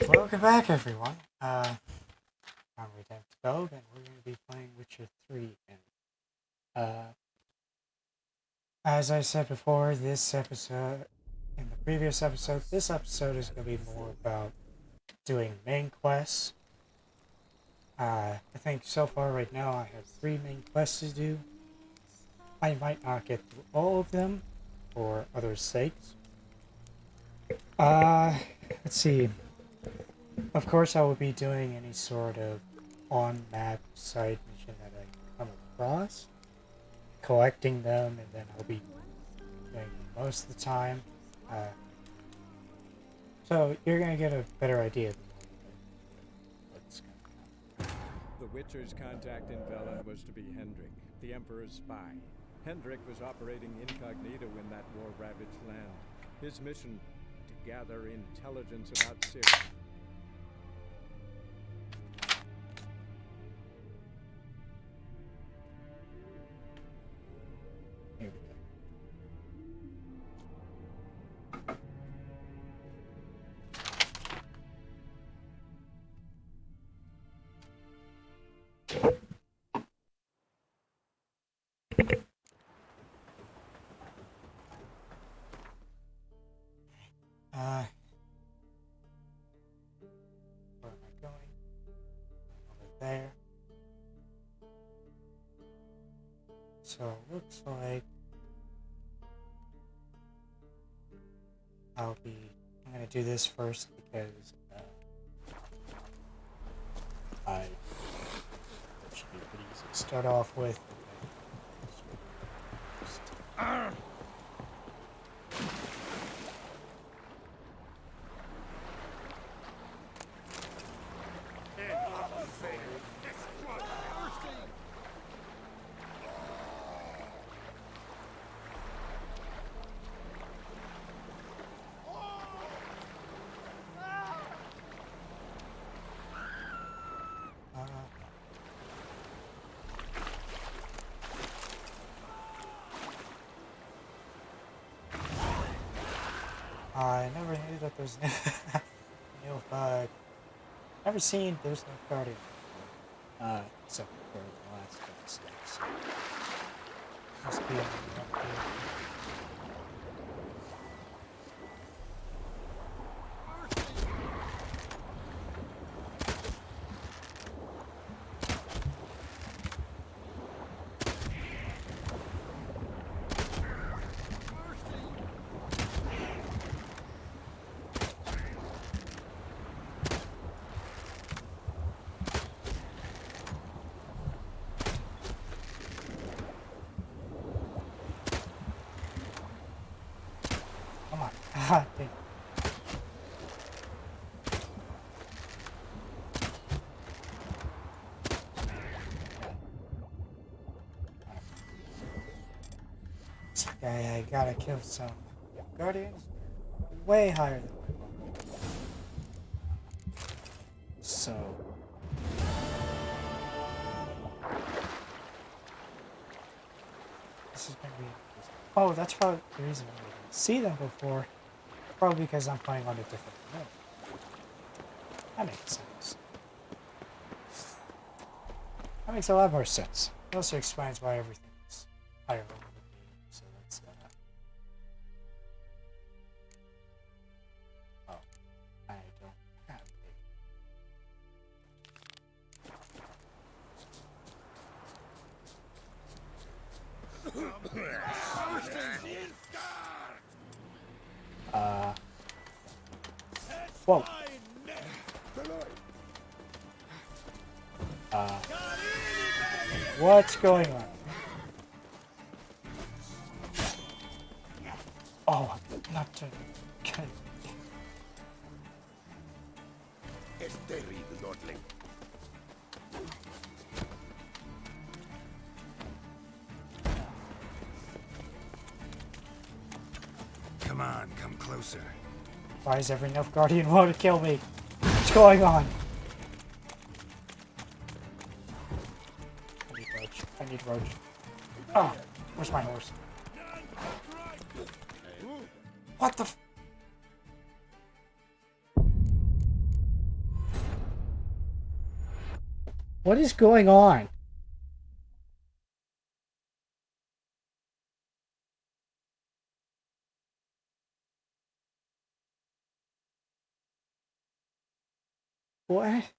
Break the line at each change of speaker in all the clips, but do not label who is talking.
Welcome back, everyone. I'm Redempted Dog, and we're going to be playing Witcher 3. And as I said before, in the previous episode, this episode is going to be more about doing main quests. I think so far right now I have 3 main quests to do. I might not get through all of them for others' sakes. Let's see. Of course, I will be doing any sort of on-map side mission that I come across, collecting them, and then I'll be doing them most of the time. So you're gonna get a better idea of what's going on.
The Witcher's contact in Velen was to be Hendrik, the Emperor's spy. Hendrik was operating incognito in that war-ravaged land. His mission, to gather intelligence about Ciri.
Here we go. Where am I going? Over there. So it looks like I'm gonna do this first because it should be pretty easy to start off with. I never knew that there's there's no guardian. Except for the last episode. So must be a new one. Come on. Ah, dang. I gotta kill some guardians way higher than my level. So this is gonna be interesting. Oh, that's probably the reason I didn't see them before. Probably because I'm playing on a different mode. That makes sense. That makes a lot more sense. It also explains why everything's higher level than me. So that's oh, I don't have whoa. What's going on? Oh, not to get
Es terrible, Lordling.
Come on, come closer.
Why is every Elf Guardian want to kill me? What's going on? I need Roach. Oh, where's my horse? What the f- What is going on? What?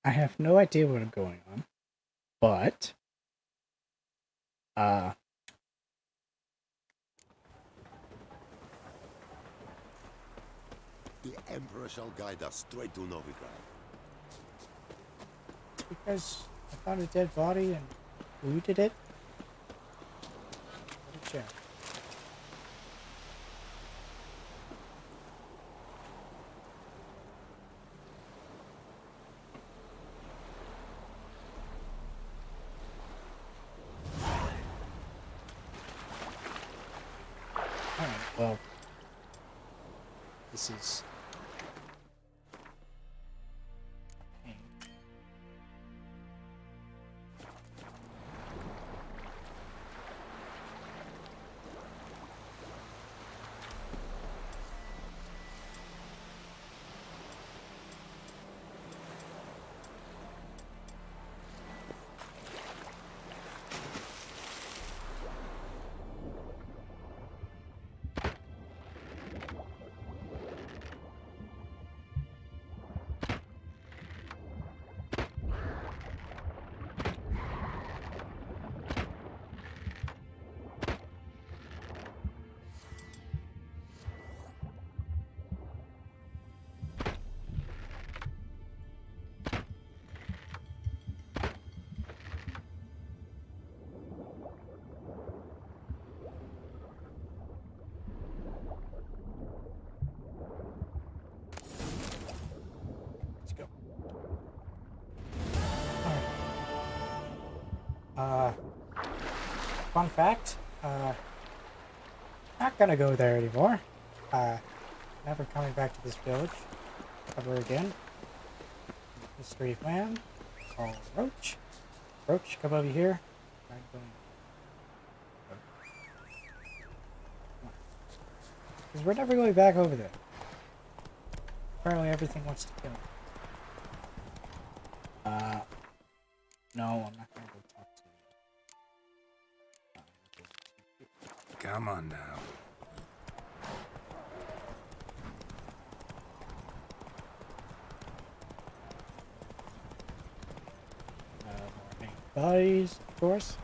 I have no idea what's going on. But
The Emperor shall guide us straight to Novigrad.
because I found a dead body and looted it. What a check. Alright, well, this is pain. Let's go. Alright. Fun fact, not gonna go there anymore. Never coming back to this village ever again. Mystery man called Roach. Roach, come over here. Because we're never going back over there. Apparently everything wants to kill me. No, I'm not gonna go talk to you.
Come on now.
More main bodies, of course.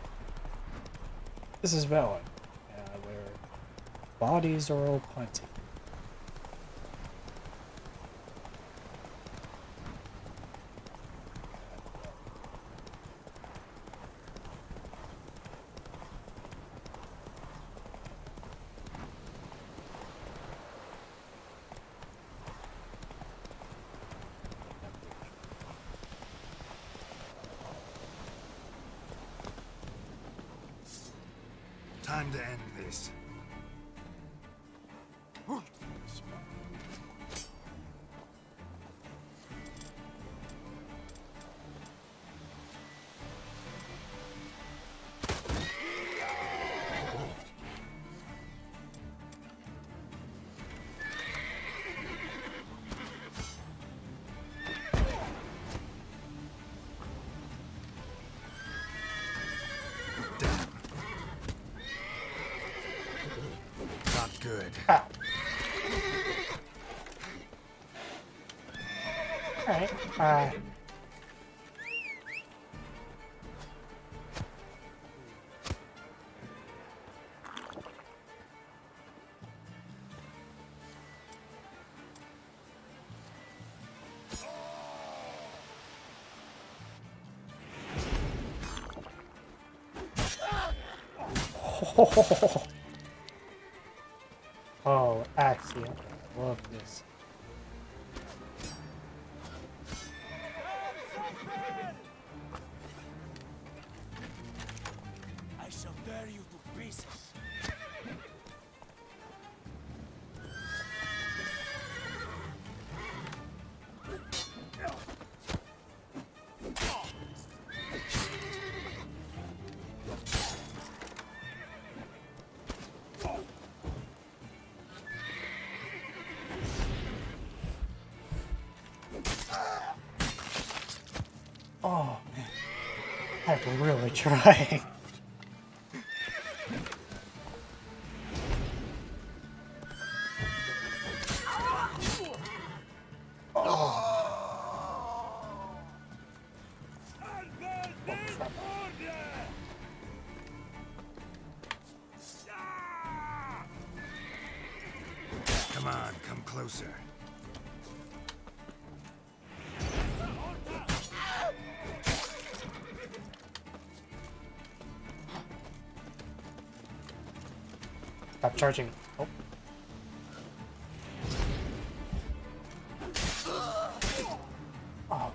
This is Velen, where bodies are all plenty.
Time to end this. Not good.
Ow. Alright, Oh, Axiom. Love this.
I shall tear you to pieces.
I'm really trying.
Come on, come closer.
Stop charging. Oh. Oh.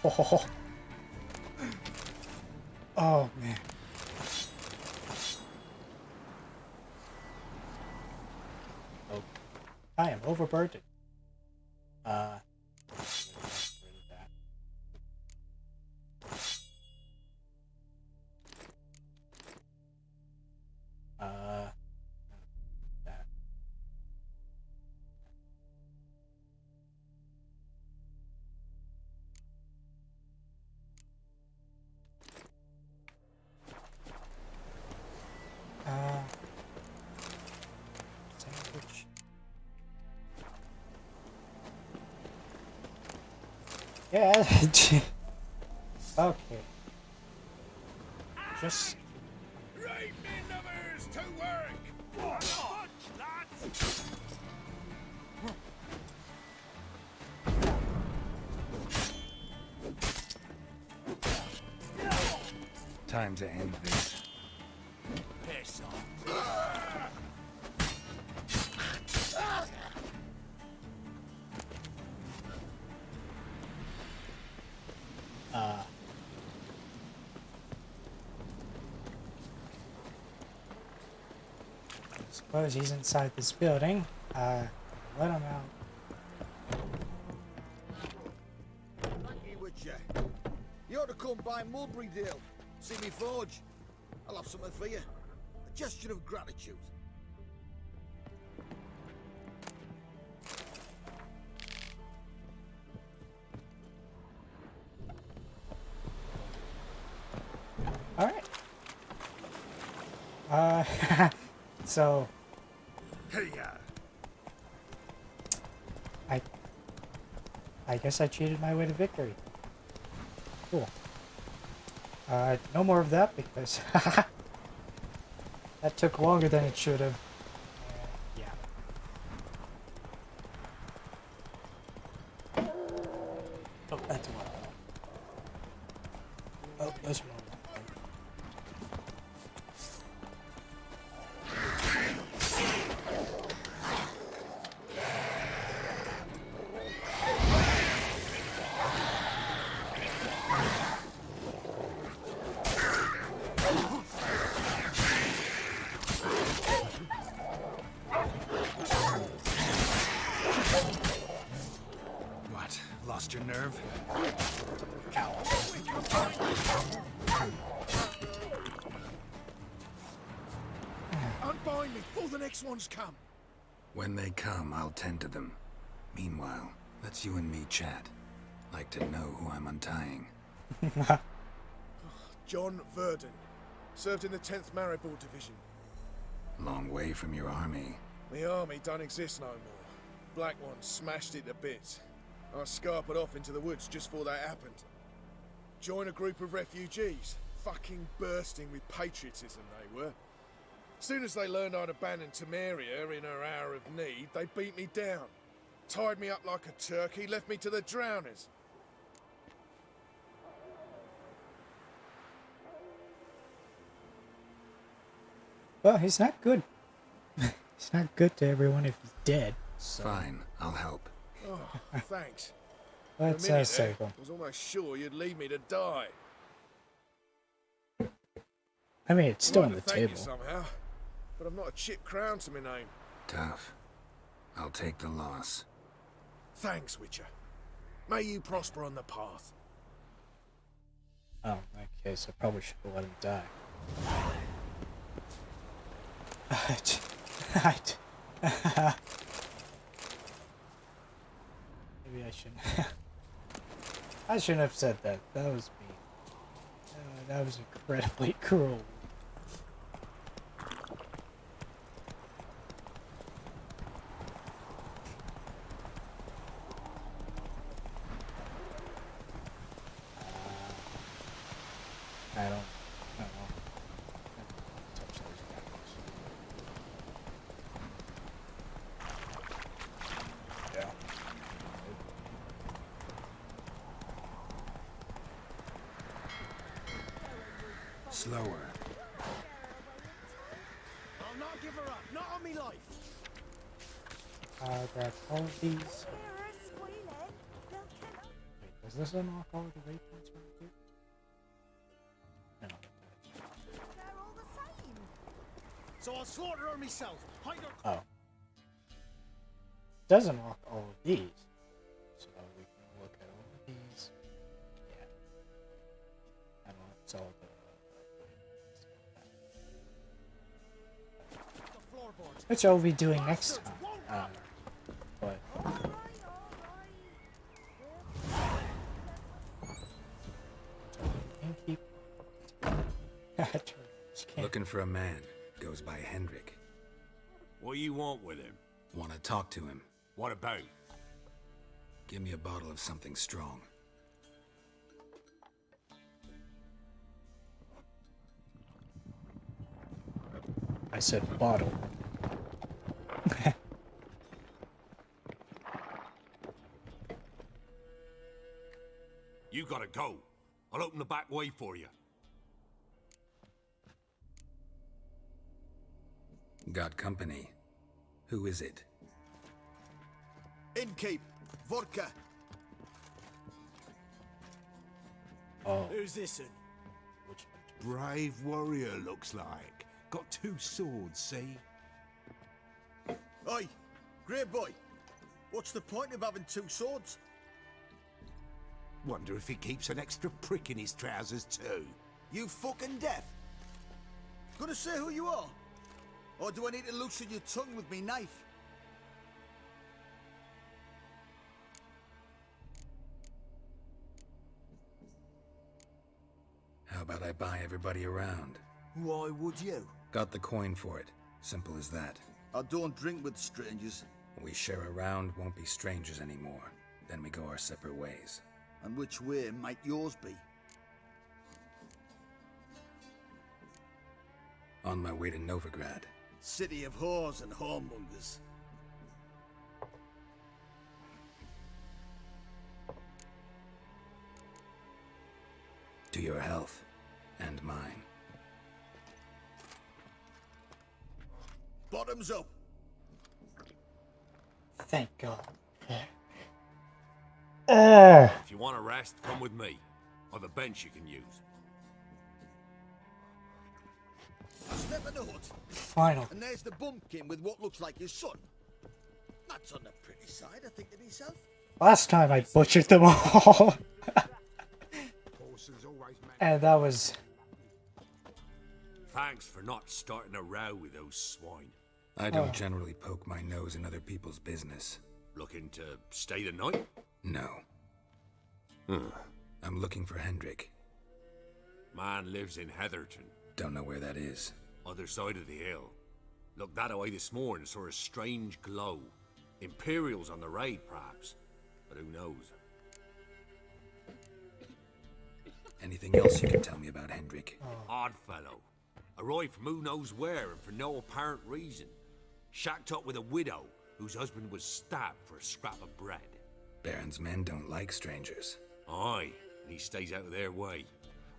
Oh. Oh man. Oh. I am overburdened. Get rid of that. That. Sandwich. Yeah. Okay. Just.
Right, men lovers, to work! Lads!
Time to end this.
Piss off.
Suppose he's inside this building. Let him out.
Thank you, Witcher. You ought to come by Mulberrydale. See me forge. I'll have something for you. A gesture of gratitude.
Alright. So
Hey,
I guess I cheated my way to victory. Cool. No more of that because that took longer than it should have. Yeah. Oh, that's one. Oh, that's one.
what? Lost your nerve?
Unbind me before the next ones come.
When they come, I'll tend to them. Meanwhile, let's you and me chat. Like to know who I'm untying.
John Verdon. Served in the 10th Maribor Division.
Long way from your army.
The army don't exist no more. Black Ones smashed it to bits. I scarpered off into the woods just before that happened. Joined a group of refugees. Fucking bursting with patriotism they were. Soon as they learned I'd abandoned Temeria in her hour of need, they beat me down. Tied me up like a turkey, left me to the drowners.
Well, he's not good. He's not good to everyone if he's dead. So.
Fine, I'll help.
Oh, thanks.
Let's
For a minute there,
save him.
I was almost sure you'd leave me to die.
I mean, it's still
I'd
on the
like to thank you
table.
somehow, but I've not a chip crown to my name.
Tough. I'll take the loss.
Thanks, Witcher. May you prosper on the path.
Oh, in that case, I probably should have let him die. Maybe I shouldn't. I shouldn't have said that. That was mean. That was incredibly cruel. I don't know. Touch those guys. Yeah.
Slower.
I'll not give her up. Not on me life.
Grab all of these.
Hear her squealing. They'll kill her.
Wait, does this unlock all of the waypoints right here? No.
They're all the same.
So I'll slaughter her myself. Hide her.
Oh. Does unlock all of these. So we can look at all of these. Yeah. Unlocks all the
The floorboards.
which I'll be doing next time. But
All right, all right.
can keep. Just can't.
Looking for a man. Goes by Hendrik.
What do you want with him?
Want to talk to him.
What about?
Give me a bottle of something strong.
I said bottle.
You gotta go. I'll open the back way for you.
Got company. Who is it?
Innkeep. Vodka.
Oh,
Who's this?
which
Brave warrior, looks like. Got 2 swords, see?
Oi, grey boy. What's the point of having 2 swords?
Wonder if he keeps an extra prick in his trousers too.
You fucking deaf? Gonna say who you are? Or do I need to loosen your tongue with me knife?
How about I buy everybody around?
Why would you?
Got the coin for it. Simple as that.
I don't drink with strangers.
We share a round, won't be strangers anymore. Then we go our separate ways.
And which way might yours be?
On my way to Novigrad.
City of whores and whoremongers.
To your health. And mine.
Bottoms up.
Thank God.
If you want a rest, come with me. Or the bench you can use.
A step in the hood.
Final.
And there's the bumpkin with what looks like his son. That's on the pretty side, I think to myself.
Last time I butchered them all.
Horses always
And that was.
Thanks for not starting a row with those swine.
I don't generally poke my nose in other people's business.
Looking to stay the night?
No. I'm looking for Hendrik.
Man lives in Heatherton,
Don't know where that is.
other side of the hill. Looked that away this morning, saw a strange glow. Imperials on the raid, perhaps. But who knows?
Anything else you can tell me about Hendrik?
Odd fellow. Arrived from who knows where and for no apparent reason. Shacked up with a widow whose husband was stabbed for a scrap of bread.
Baron's men don't like strangers.
Aye, and he stays out of their way.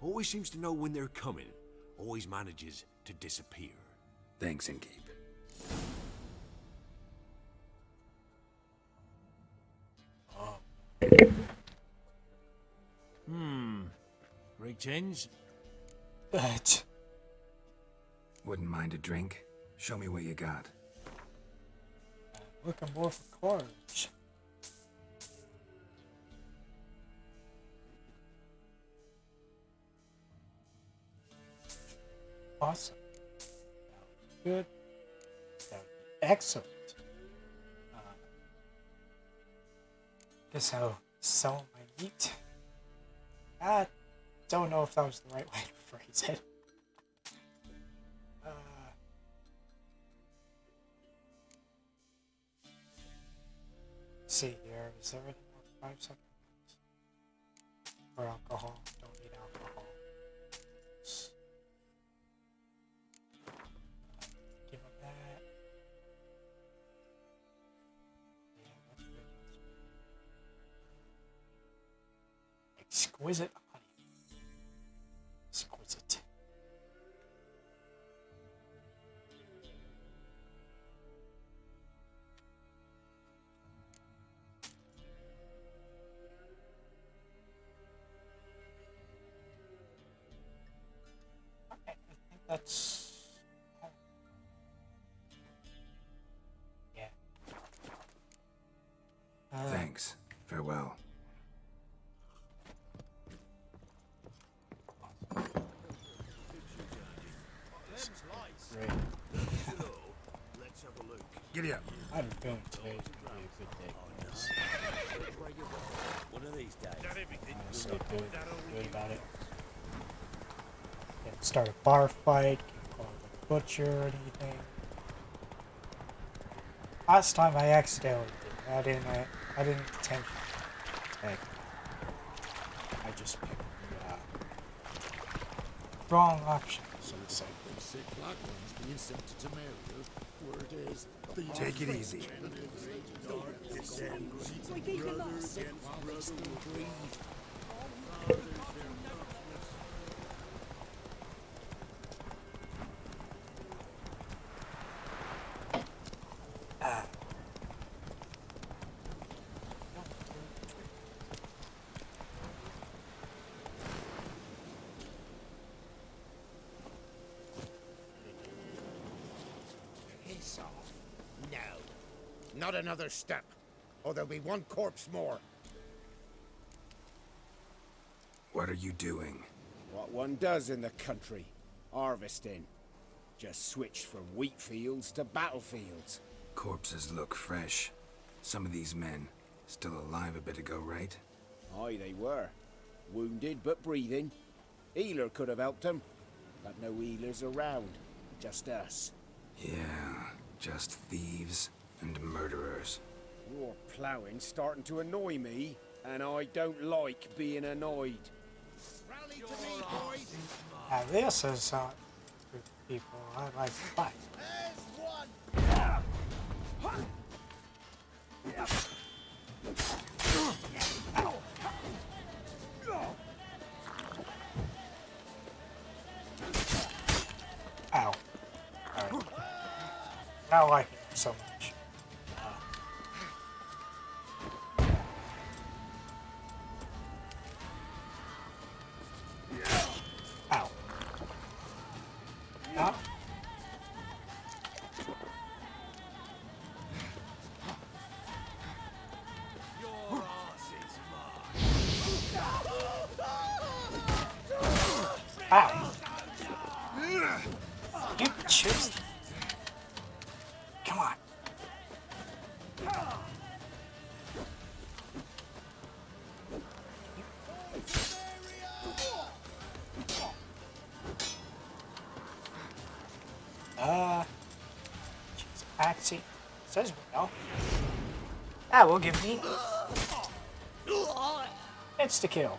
Always seems to know when they're coming. Always manages to disappear.
Thanks, Innkeep.
Greetings.
But
Wouldn't mind a drink. Show me what you got.
looking more for cards. Awesome. That was good. That was excellent. Guess I'll sell my meat. I don't know if that was the right way to phrase it. Let's see here. Is there any more 5 seconds? For alcohol. Don't need alcohol. Give him that. Yeah, that's good. Exquisite honey. Exquisite. Okay, I think that's. Yeah.
Thanks. Farewell.
Great.
Giddy up.
I have a feeling today's gonna be a good day for us.
One of these days.
Honestly, good about it. Can't start a bar fight, can't call the butcher or anything. Last time I accidentally did it. I didn't intend to attack. I just picked the wrong option, so to say.
Sick black ones being sent to Tamaria. Word is
Take it easy.
Piss off. No. Not another step, or there'll be one corpse more.
What are you doing?
What one does in the country. Harvesting. Just switched from wheat fields to battlefields.
Corpses look fresh. Some of these men still alive a bit ago, right?
Aye, they were. Wounded but breathing. Healer could have helped them. But no healers around. Just us.
Yeah, just thieves and murderers.
Your ploughing's starting to annoy me, and I don't like being annoyed.
Rally to me, boys.
Now this is for people I like to fight.
There's one.
Ow. Alright. Not liking him so much. Ow. Ah. Ow. You choose. Come on. Jeez, Axie says well. That will give me insta kill.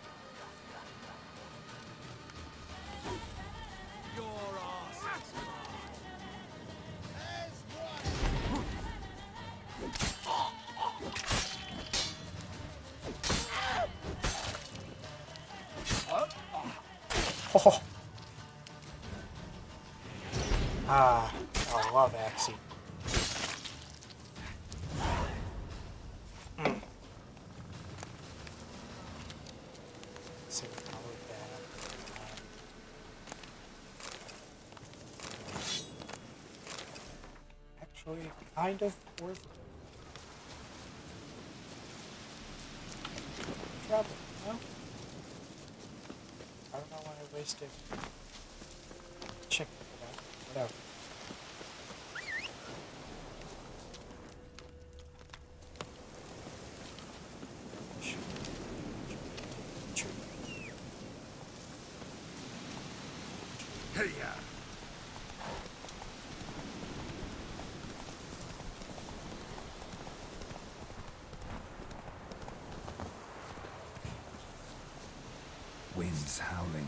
Oh. Ah, I love Axie. See, how would that? Actually, kind of worth trouble, no? I don't know why I wasted chicken. whatever.
Hey,
Wind's howling.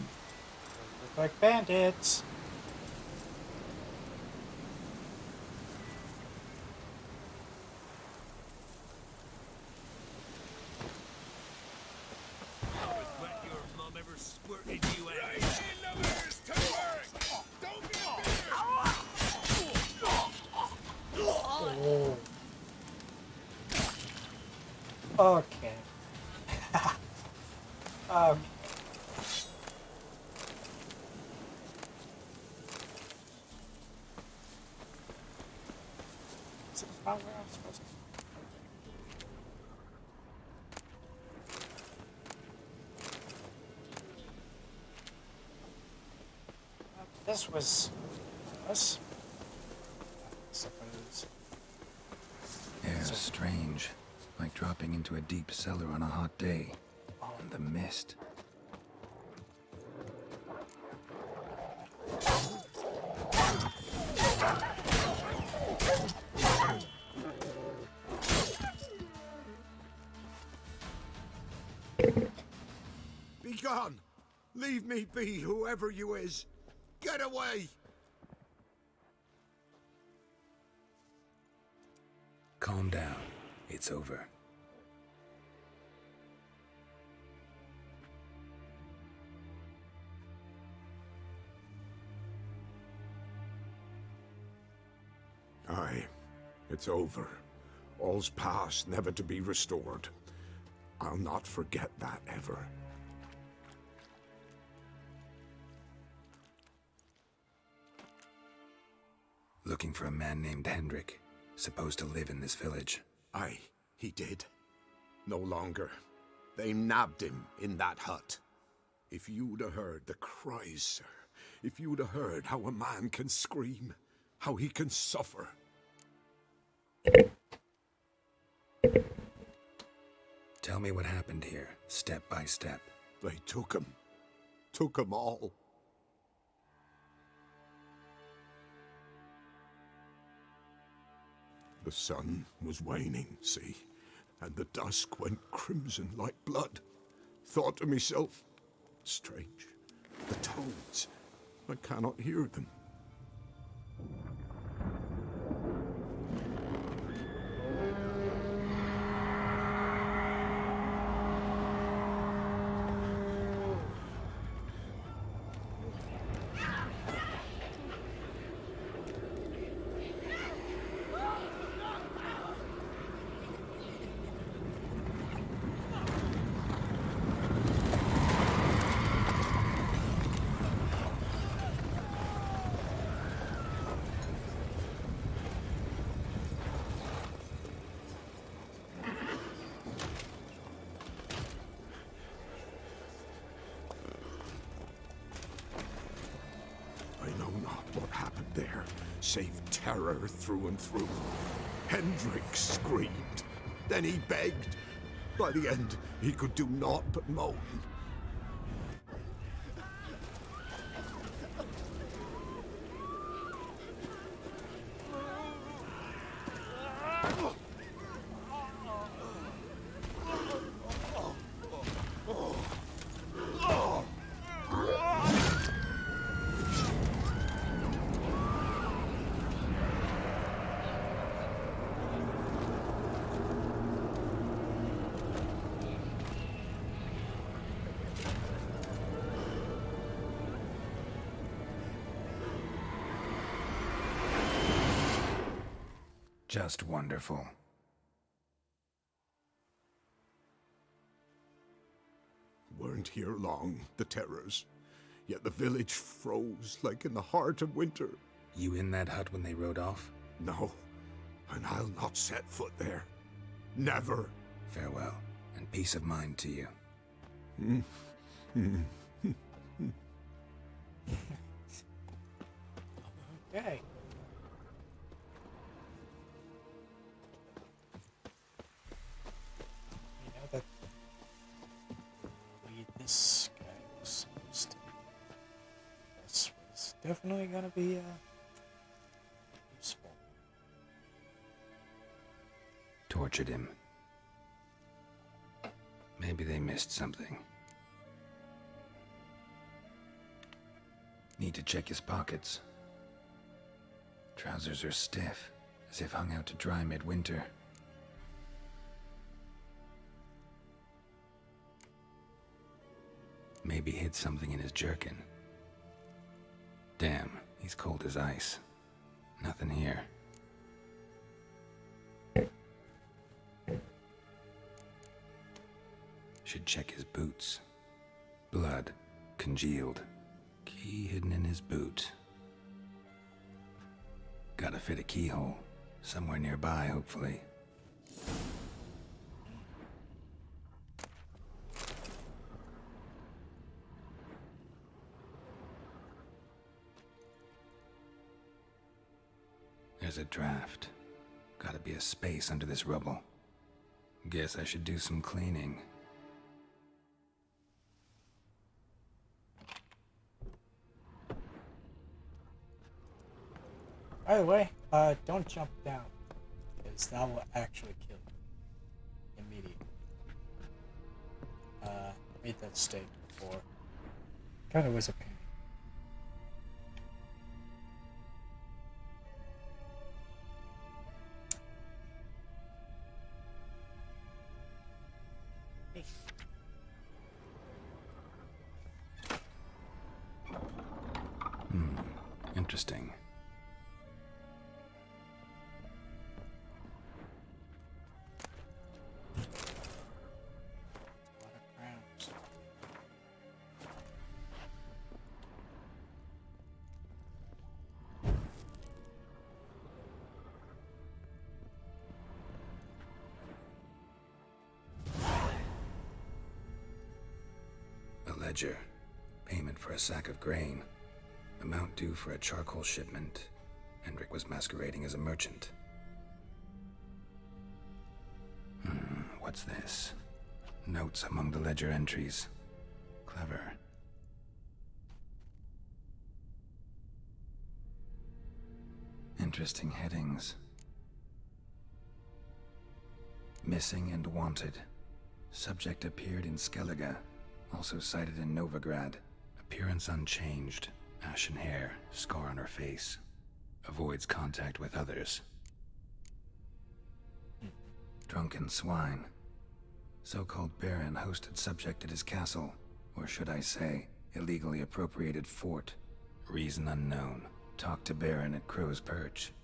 Look like bandits.
bet your mom ever squirted you out.
Oh. Okay. Okay. This is not where I'm supposed to. This was us, I suppose.
Air's strange, like dropping into a deep cellar on a hot day. And the mist.
Be gone! Leave me be, whoever you is! Get away!
Calm down. It's over.
Aye, it's over. All's past, never to be restored. I'll not forget that ever.
Looking for a man named Hendrik, supposed to live in this village.
Aye, he did. No longer. They nabbed him in that hut. If you'd have heard the cries, sir. If you'd have heard how a man can scream, how he can suffer.
Tell me what happened here, step by step.
They took him. Took 'em all. The sun was waning, see, and the dusk went crimson like blood. Thought to myself, strange, the toads, I cannot hear them. There, save terror through and through. Hendrik screamed. Then he begged. By the end, he could do naught but moan.
Just wonderful.
Weren't here long, the terrors. Yet the village froze like in the heart of winter.
You in that hut when they rode off?
No, and I'll not set foot there. Never.
Farewell, and peace of mind to you.
Yay. You know that lead this guy was supposed to. This was definitely gonna be useful.
Tortured him. Maybe they missed something. Need to check his pockets. Trousers are stiff, as if hung out to dry midwinter. Maybe hid something in his jerkin. Damn, he's cold as ice. Nothing here. Should check his boots. Blood, congealed. Key hidden in his boot. Gotta fit a keyhole. Somewhere nearby, hopefully. There's a draft. Gotta be a space under this rubble. Guess I should do some cleaning.
By the way, don't jump down, because that will actually kill you immediately. Made that mistake before. Kinda was a pain. Hey.
Interesting. Ledger. Payment for a sack of grain. Amount due for a charcoal shipment. Hendrik was masquerading as a merchant. What's this? Notes among the ledger entries. Clever. Interesting headings. Missing and wanted. Subject appeared in Skellige. Also cited in Novigrad. Appearance unchanged. Ashen hair, scar on her face. Avoids contact with others. Drunken swine. So-called Baron hosted subject at his castle. Or should I say, illegally appropriated fort. Reason unknown. Talked to Baron at Crow's Perch.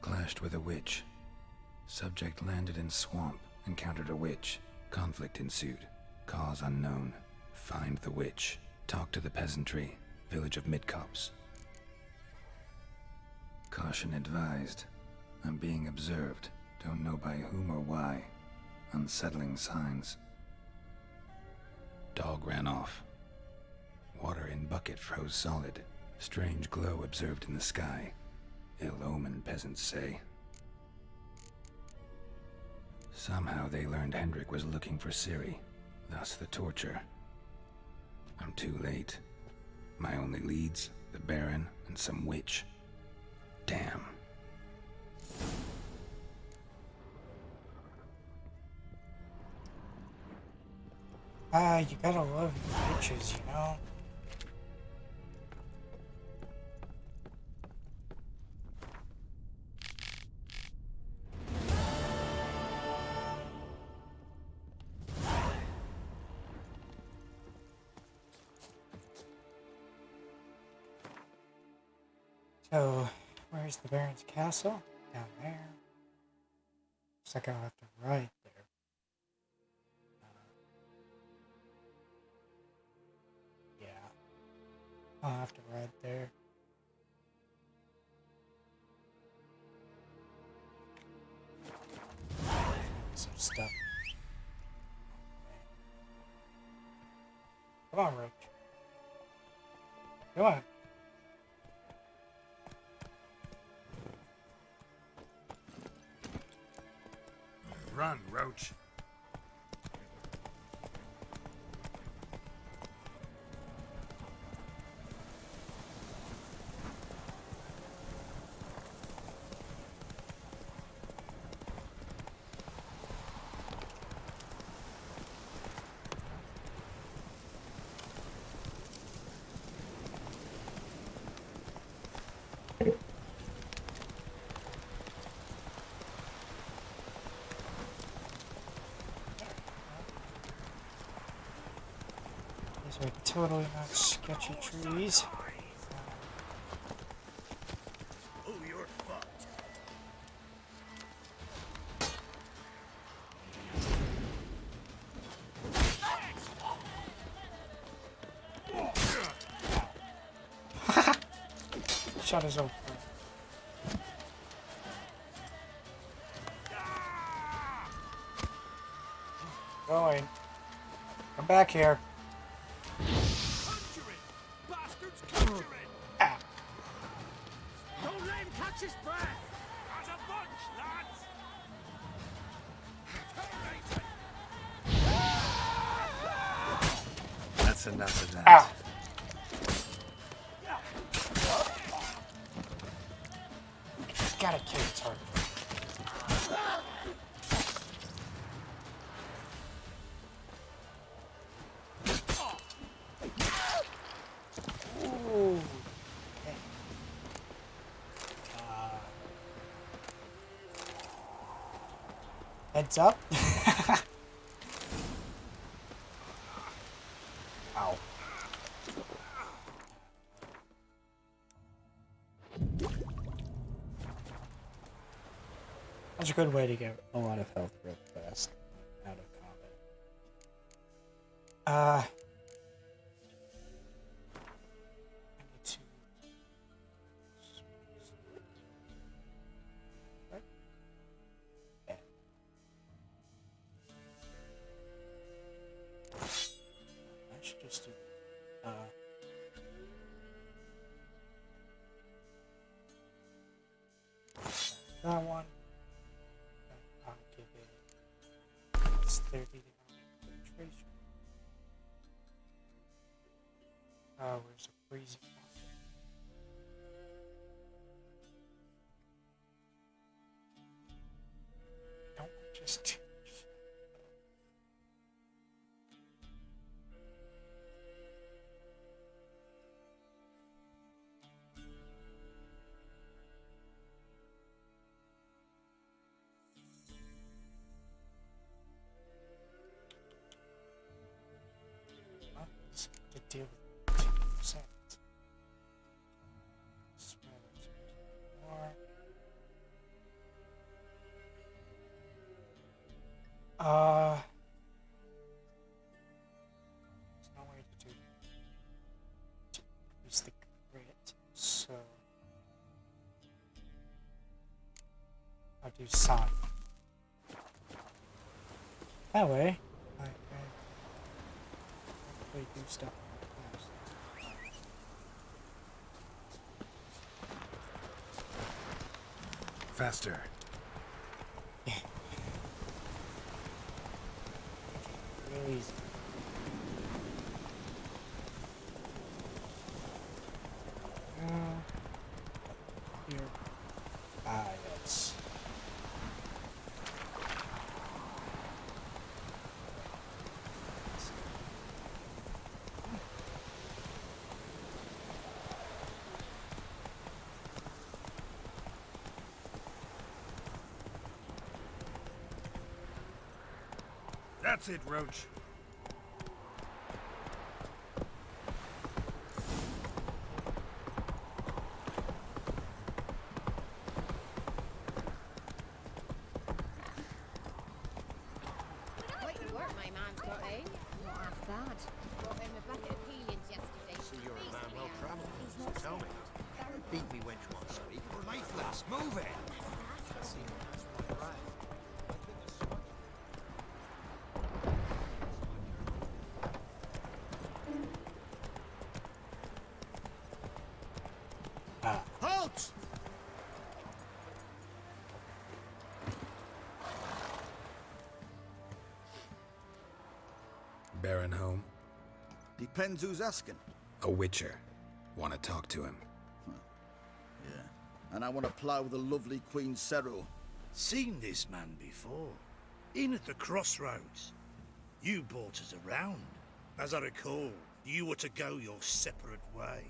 Clashed with a witch. Subject landed in swamp. Encountered a witch. Conflict ensued. Cause unknown. Find the witch. Talk to the peasantry. Village of Midcops. Caution advised. I'm being observed. Don't know by whom or why. Unsettling signs. Dog ran off. Water in bucket froze solid. Strange glow observed in the sky. Ill omen, peasants say. Somehow they learned Hendrik was looking for Ciri, thus the torture. I'm too late. My only leads, the Baron and some witch. Damn.
You gotta love your witches, you know? So, where's the Baron's castle? Down there. Looks like I'll have to ride there. Yeah. I'll have to ride there. Some stuff. Come on, Roach. Come on.
Run, Roach.
These are totally not sketchy trees.
Oh, you're fucked.
Shot his own friend. Going. Come back here.
Conjuring! Bastards conjuring!
Ah.
Don't let him catch his breath! As a bunch, lads!
That's enough of that.
Ow. Gotta kill its heart. Ooh. Okay. Heads up. Ow. That's a good way to get a lot of health real fast out of combat. I need to. Right? Yeah. I should just do. That one. I'll give it. It's 30 to penetration. Where's the freezing? Don't just. To deal with 2%. More. There's no way to do to increase the crit, so I'll do sign. That way, I can hopefully do stuff.
Faster.
Really easy. Here. Yes.
That's it, Roach.
Quite the work my man's got, eh? Not half bad. Brought him a bucket of peelings yesterday.
So you're a man well travelled.
He's not
Tell me. Beat me wench once a week. We're lifeless. Move it.
Halt!
Baron home?
Depends who's asking.
A witcher. Want to talk to him.
Yeah. And I want to plough the lovely Queen Cero.
Seen this man before. In at the crossroads. You brought us around. As I recall, you were to go your separate way.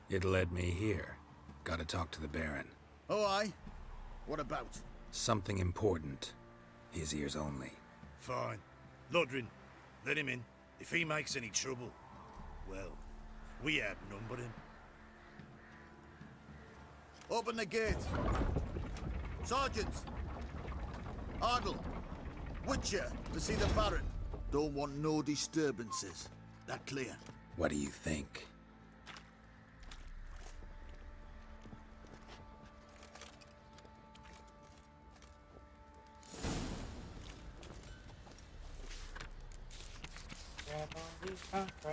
It led me here. Gotta talk to the Baron.
Oh, aye? What about?
Something important. His ears only.
Fine. Lodrin, let him in. If he makes any trouble, well, we outnumber him.
Open the gate. Sergeants! Ardle! Witcher, to see the Baron. Don't want no disturbances. That clear?
What do you think?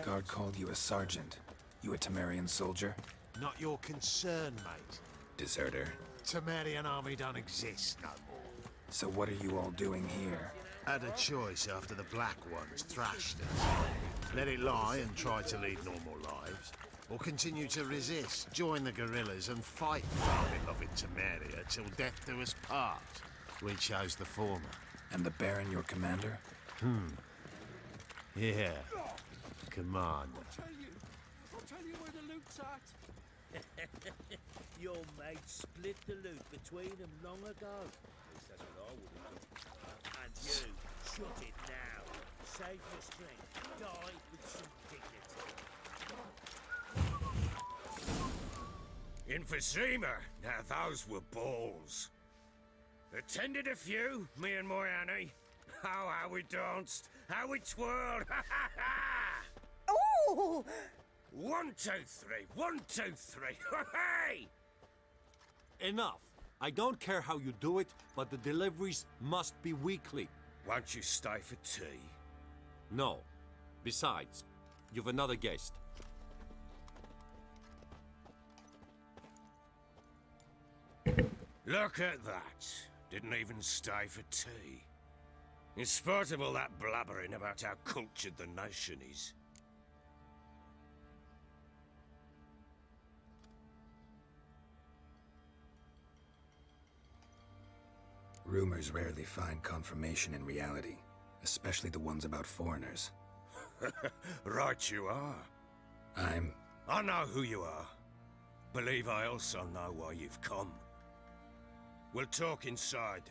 Guard called you a sergeant. You a Temerian soldier?
Not your concern, mate.
Deserter.
Temerian army don't exist no more.
So what are you all doing here?
Had a choice after the Black Ones thrashed us. Let it lie and try to lead normal lives, or continue to resist, join the guerrillas and fight for our beloved Temeria till death do us part. We chose the former.
And the Baron your commander?
Yeah. Commander.
I'll tell you where the loot's at.
Your mate split the loot between them long ago. At least that's what I would have done. And you, shut it now. Save your strength. Die with some dignity.
Infosema. Now those were balls. Attended a few, me and my Annie. Oh, how we danced, how we twirled.
Ooh!
1, 2, 3. 1, 2, 3. Hey!
Enough. I don't care how you do it, but the deliveries must be weekly.
Won't you stay for tea?
No. Besides, you've another guest.
Look at that. Didn't even stay for tea. In spite of all that blabbering about how cultured the nation is.
Rumors rarely find confirmation in reality, especially the ones about foreigners.
Right you are. I know who you are. Believe I also know why you've come. We'll talk inside.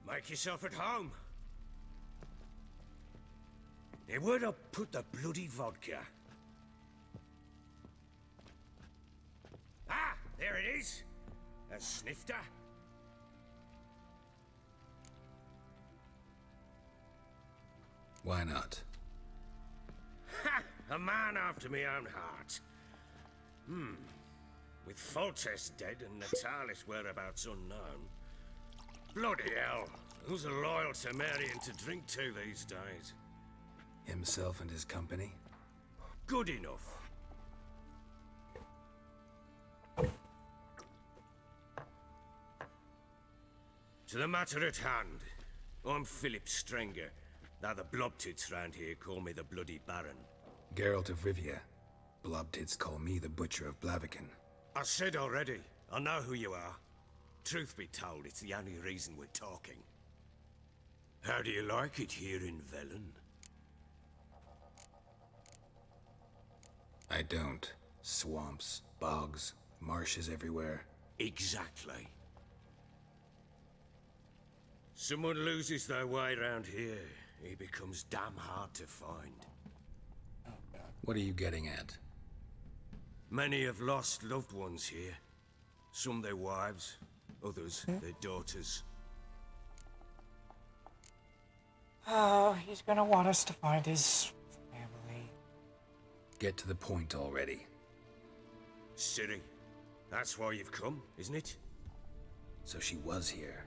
Make yourself at home. Now where'd I put the bloody vodka? Ah, there it is. A snifter.
Why not?
Ha! A man after my own heart. With Foltest dead and Natalis' whereabouts unknown. Bloody hell. Who's a loyal Temerian to drink to these days?
Himself and his company?
Good enough. To the matter at hand. I'm Philip Strenger. Now the Blobtits round here call me the Bloody Baron.
Geralt of Rivia. Blobtits call me the Butcher of Blaviken.
I said already, I know who you are. Truth be told, it's the only reason we're talking. How do you like it here in Velen?
I don't. Swamps, bogs, marshes everywhere.
Exactly. Someone loses their way around here, he becomes damn hard to find.
What are you getting at?
Many have lost loved ones here. Some their wives, others their daughters.
Oh, he's gonna want us to find his family.
Get to the point already.
Ciri, that's why you've come, isn't it?
So she was here.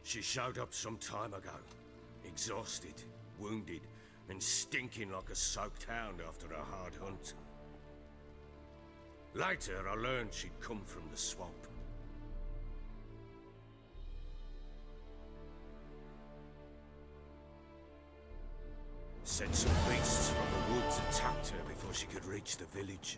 She showed up some time ago. Exhausted, wounded, and stinking like a soaked hound after a hard hunt. Later, I learned she'd come from the swamp. Said some beasts from the woods attacked her before she could reach the village.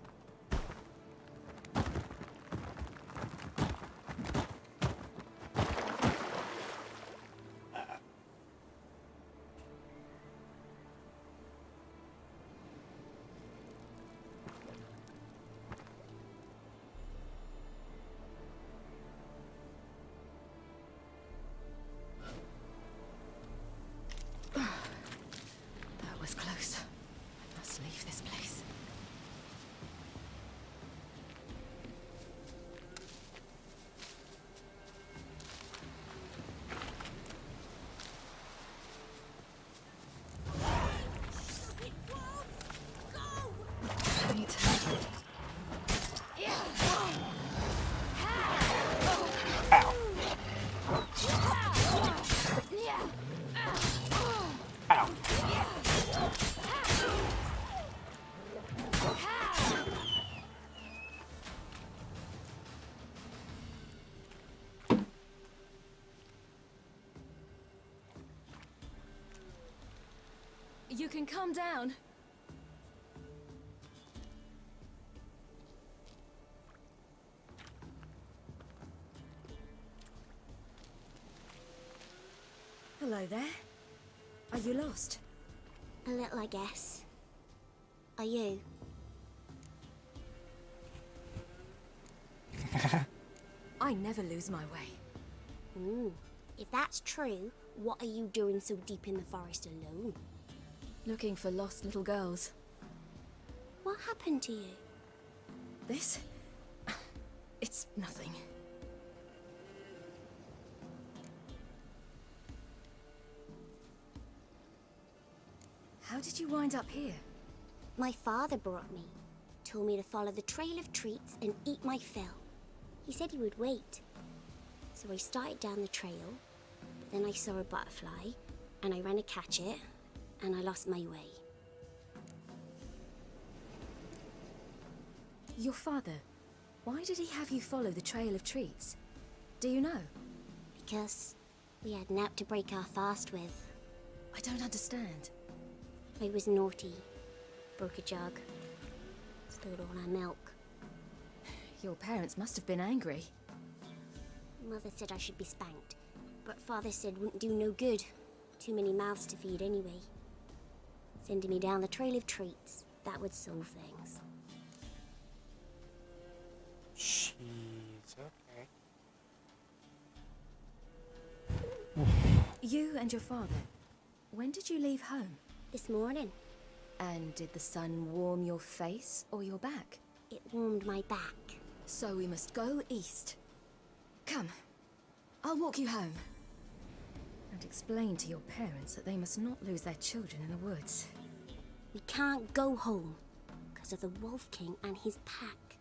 That was close. I must leave this place. You can calm down. Hello there. Are you lost?
A little, I guess. Are you?
I never lose my way.
Ooh. If that's true, what are you doing so deep in the forest alone?
Looking for lost little girls.
What happened to you?
This? It's nothing. How did you wind up here?
My father brought me. Told me to follow the trail of treats and eat my fill. He said he would wait. So I started down the trail, but then I saw a butterfly, and I ran to catch it, and I lost my way.
Your father, why did he have you follow the trail of treats? Do you know?
Because we had naught to break our fast with.
I don't understand.
I was naughty. Broke a jug. Spilled all our milk.
Your parents must have been angry.
Mother said I should be spanked, but Father said wouldn't do no good. Too many mouths to feed anyway. Sending me down the trail of treats, that would solve things.
Jeez, okay.
You and your father, when did you leave home?
This morning.
And did the sun warm your face or your back?
It warmed my back.
So we must go east. Come, I'll walk you home. And explain to your parents that they must not lose their children in the woods.
We can't go home because of the Wolf King and his pack.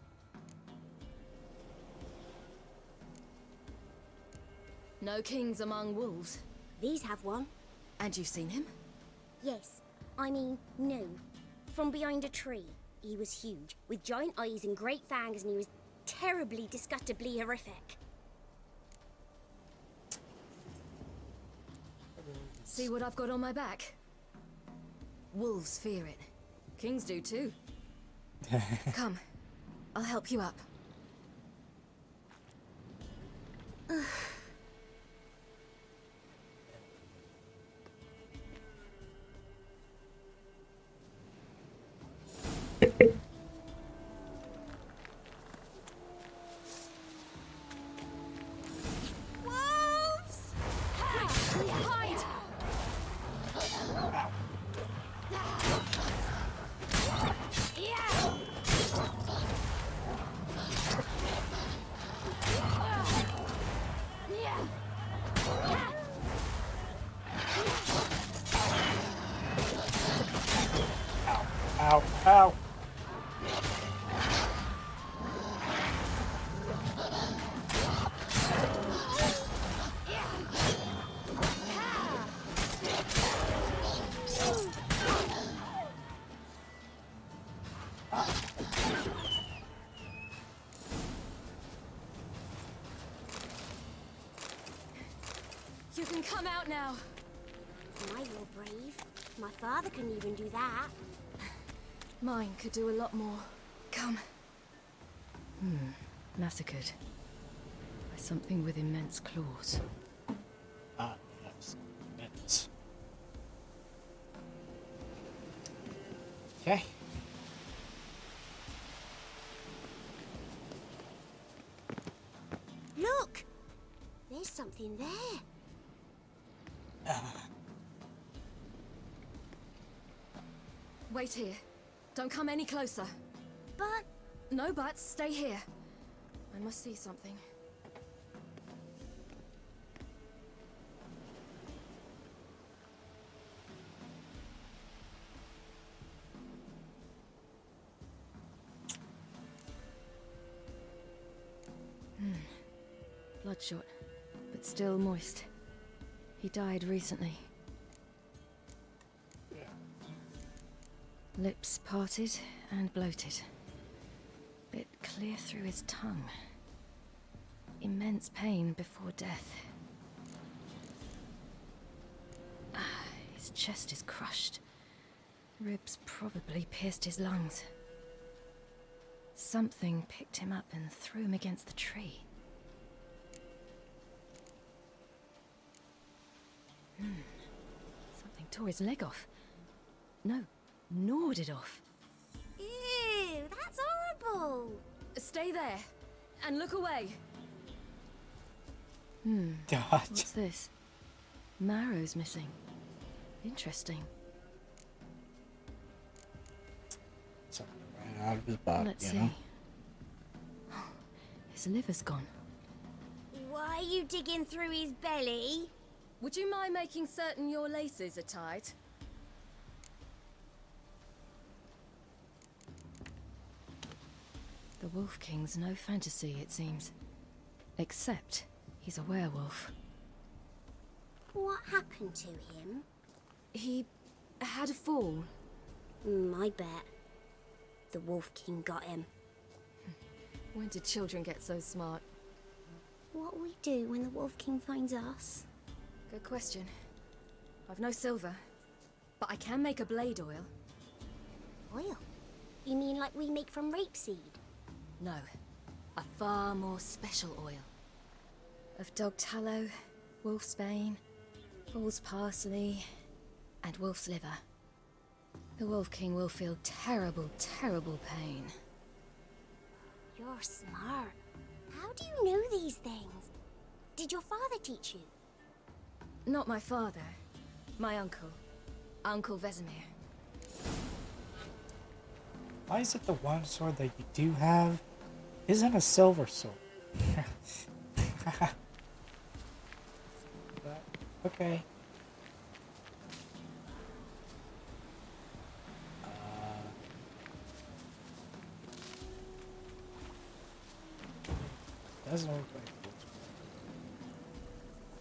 No kings among wolves.
These have one.
And you've seen him?
Yes. I mean, no. From behind a tree. He was huge, with giant eyes and great fangs, and he was terribly, disgustingly horrific.
See what I've got on my back? Wolves fear it. Kings do too. Come, I'll help you up.
Wolves!
Hide!
Ow, ow.
You can come out now.
My, you're brave. My father couldn't even do that.
Mine could do a lot more. Come. Massacred. By something with immense claws.
Ah, yes. Minutes. Okay.
Look! There's something there.
Wait here. Don't come any closer.
But...
No buts. Stay here. I must see something. Bloodshot, but still moist. He died recently. Lips parted and bloated. Bit clear through his tongue. Immense pain before death. His chest is crushed. Ribs probably pierced his lungs. Something picked him up and threw him against the tree. Something tore his leg off. No, gnawed it off.
Ew, that's horrible.
Stay there, and look away.
Dodge.
What's this? Marrow's missing. Interesting.
Something ran out of his body,
Let's
you
see.
know?
His liver's gone.
Why are you digging through his belly?
Would you mind making certain your laces are tied? The Wolf King's no fantasy, it seems. Except he's a werewolf.
What happened to him?
He had a fall.
I bet. The Wolf King got him.
When did children get so smart?
What'll we do when the Wolf King finds us?
Good question. I've no silver, but I can make a blade oil.
Oil? You mean like we make from rapeseed?
No, a far more special oil. Of dog tallow, wolf's bane, fool's parsley, and wolf's liver. The Wolf King will feel terrible, terrible pain.
You're smart. How do you know these things? Did your father teach you?
Not my father. My uncle. Uncle Vesemir.
Why is it the one sword that you do have isn't a silver sword? But, okay. Doesn't look like it.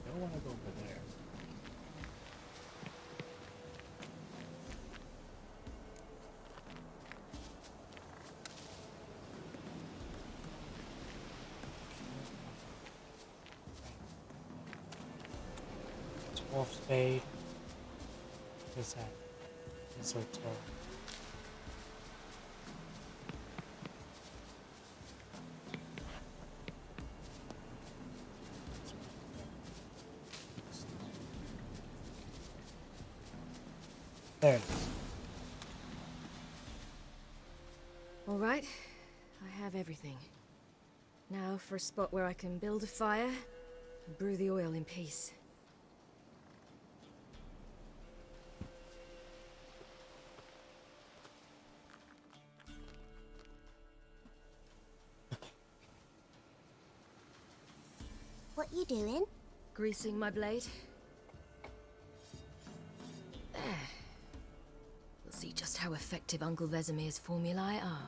Don't want to go over there. It's Wolf's Bane. What's that? Mistletoe. There it is.
All right, I have everything. Now for a spot where I can build a fire and brew the oil in peace.
What you doing?
Greasing my blade. There. We'll see just how effective Uncle Vesemir's formulae are.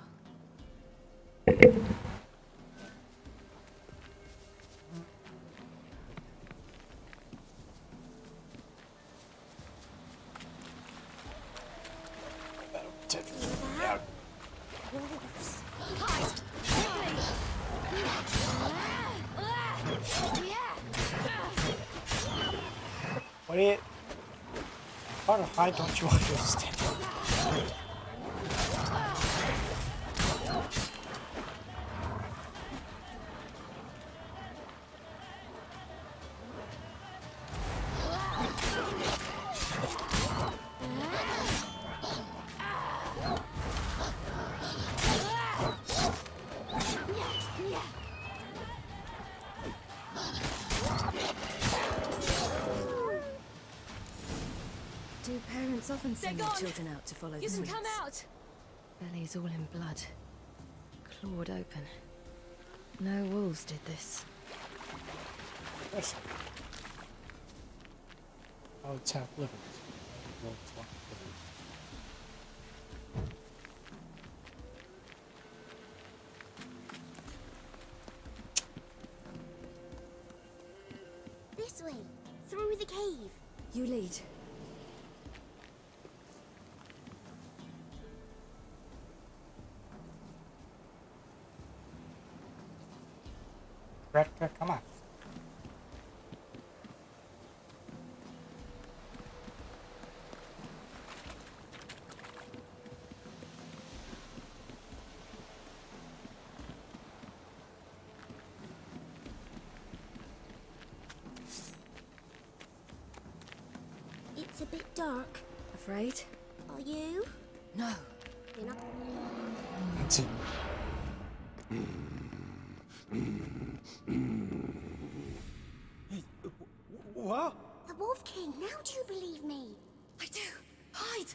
Wolves.
Hide! Quickly!
What do you... How to hide, don't you understand?
Do parents often send their
gone.
children out to follow
You
the
can
sweets?
come out.
Bellies all in blood. Clawed open. No wolves did this.
Listen. Oh, it's half livers. Well, it's one livers.
This way, through the cave.
You lead.
Gretka, come on.
It's a bit dark.
Afraid?
Are you?
No.
You're not.
That's it.
What?
The Wolf King, now do you believe me?
I do. Hide!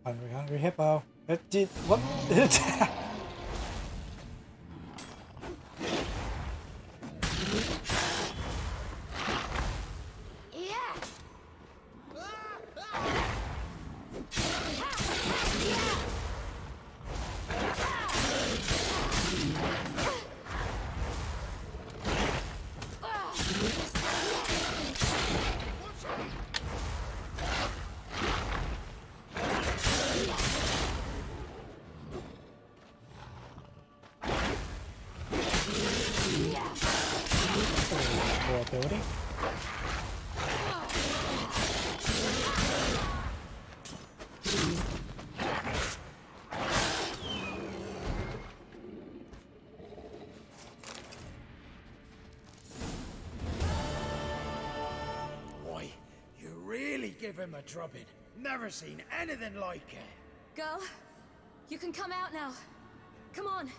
Hungry, hungry hippo. It did what? Ability.
Boy, you really give him a drubbing. Never seen anything like it.
Girl, you can come out now. Come on.